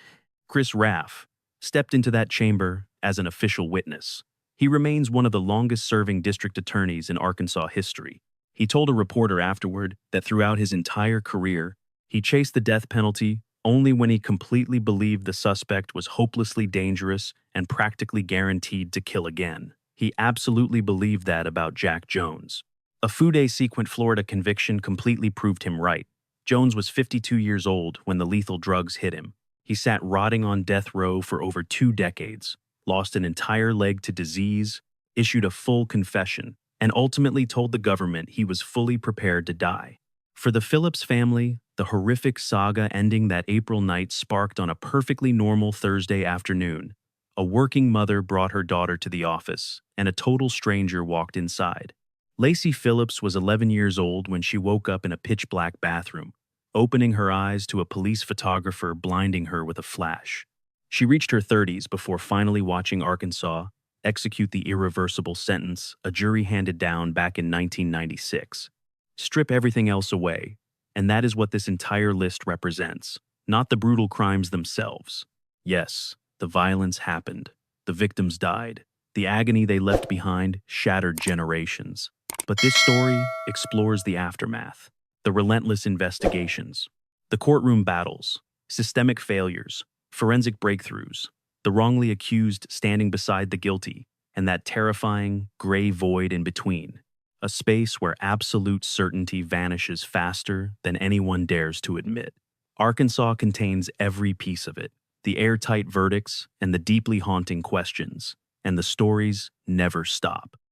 Chris Raff, stepped into that chamber as an official witness. He remains one of the longest-serving district attorneys in Arkansas history. He told a reporter afterward that throughout his entire career, he chased the death penalty only when he completely believed the suspect was hopelessly dangerous and practically guaranteed to kill again. He absolutely believed that about Jack Jones. A Fordyce, Florida conviction completely proved him right. Jones was 52 years old when the lethal drugs hit him. He sat rotting on death row for over 2 decades, lost an entire leg to disease, issued a full confession, and ultimately told the government he was fully prepared to die. For the Phillips family, the horrific saga ending that April night sparked on a perfectly normal Thursday afternoon. A working mother brought her daughter to the office, and a total stranger walked inside. Lacey Phillips was 11 years old when she woke up in a pitch-black bathroom, opening her eyes to a police photographer blinding her with a flash. She reached her 30s before finally watching Arkansas execute the irreversible sentence a jury handed down back in 1996. Strip everything else away, and that is what this entire list represents, not the brutal crimes themselves. Yes, the violence happened. The victims died. The agony they left behind shattered generations. But this story explores the aftermath, the relentless investigations, the courtroom battles, systemic failures, forensic breakthroughs, the wrongly accused standing beside the guilty, and that terrifying gray void in between. A space where absolute certainty vanishes faster than anyone dares to admit. Arkansas contains every piece of it, the airtight verdicts and the deeply haunting questions, and the stories never stop.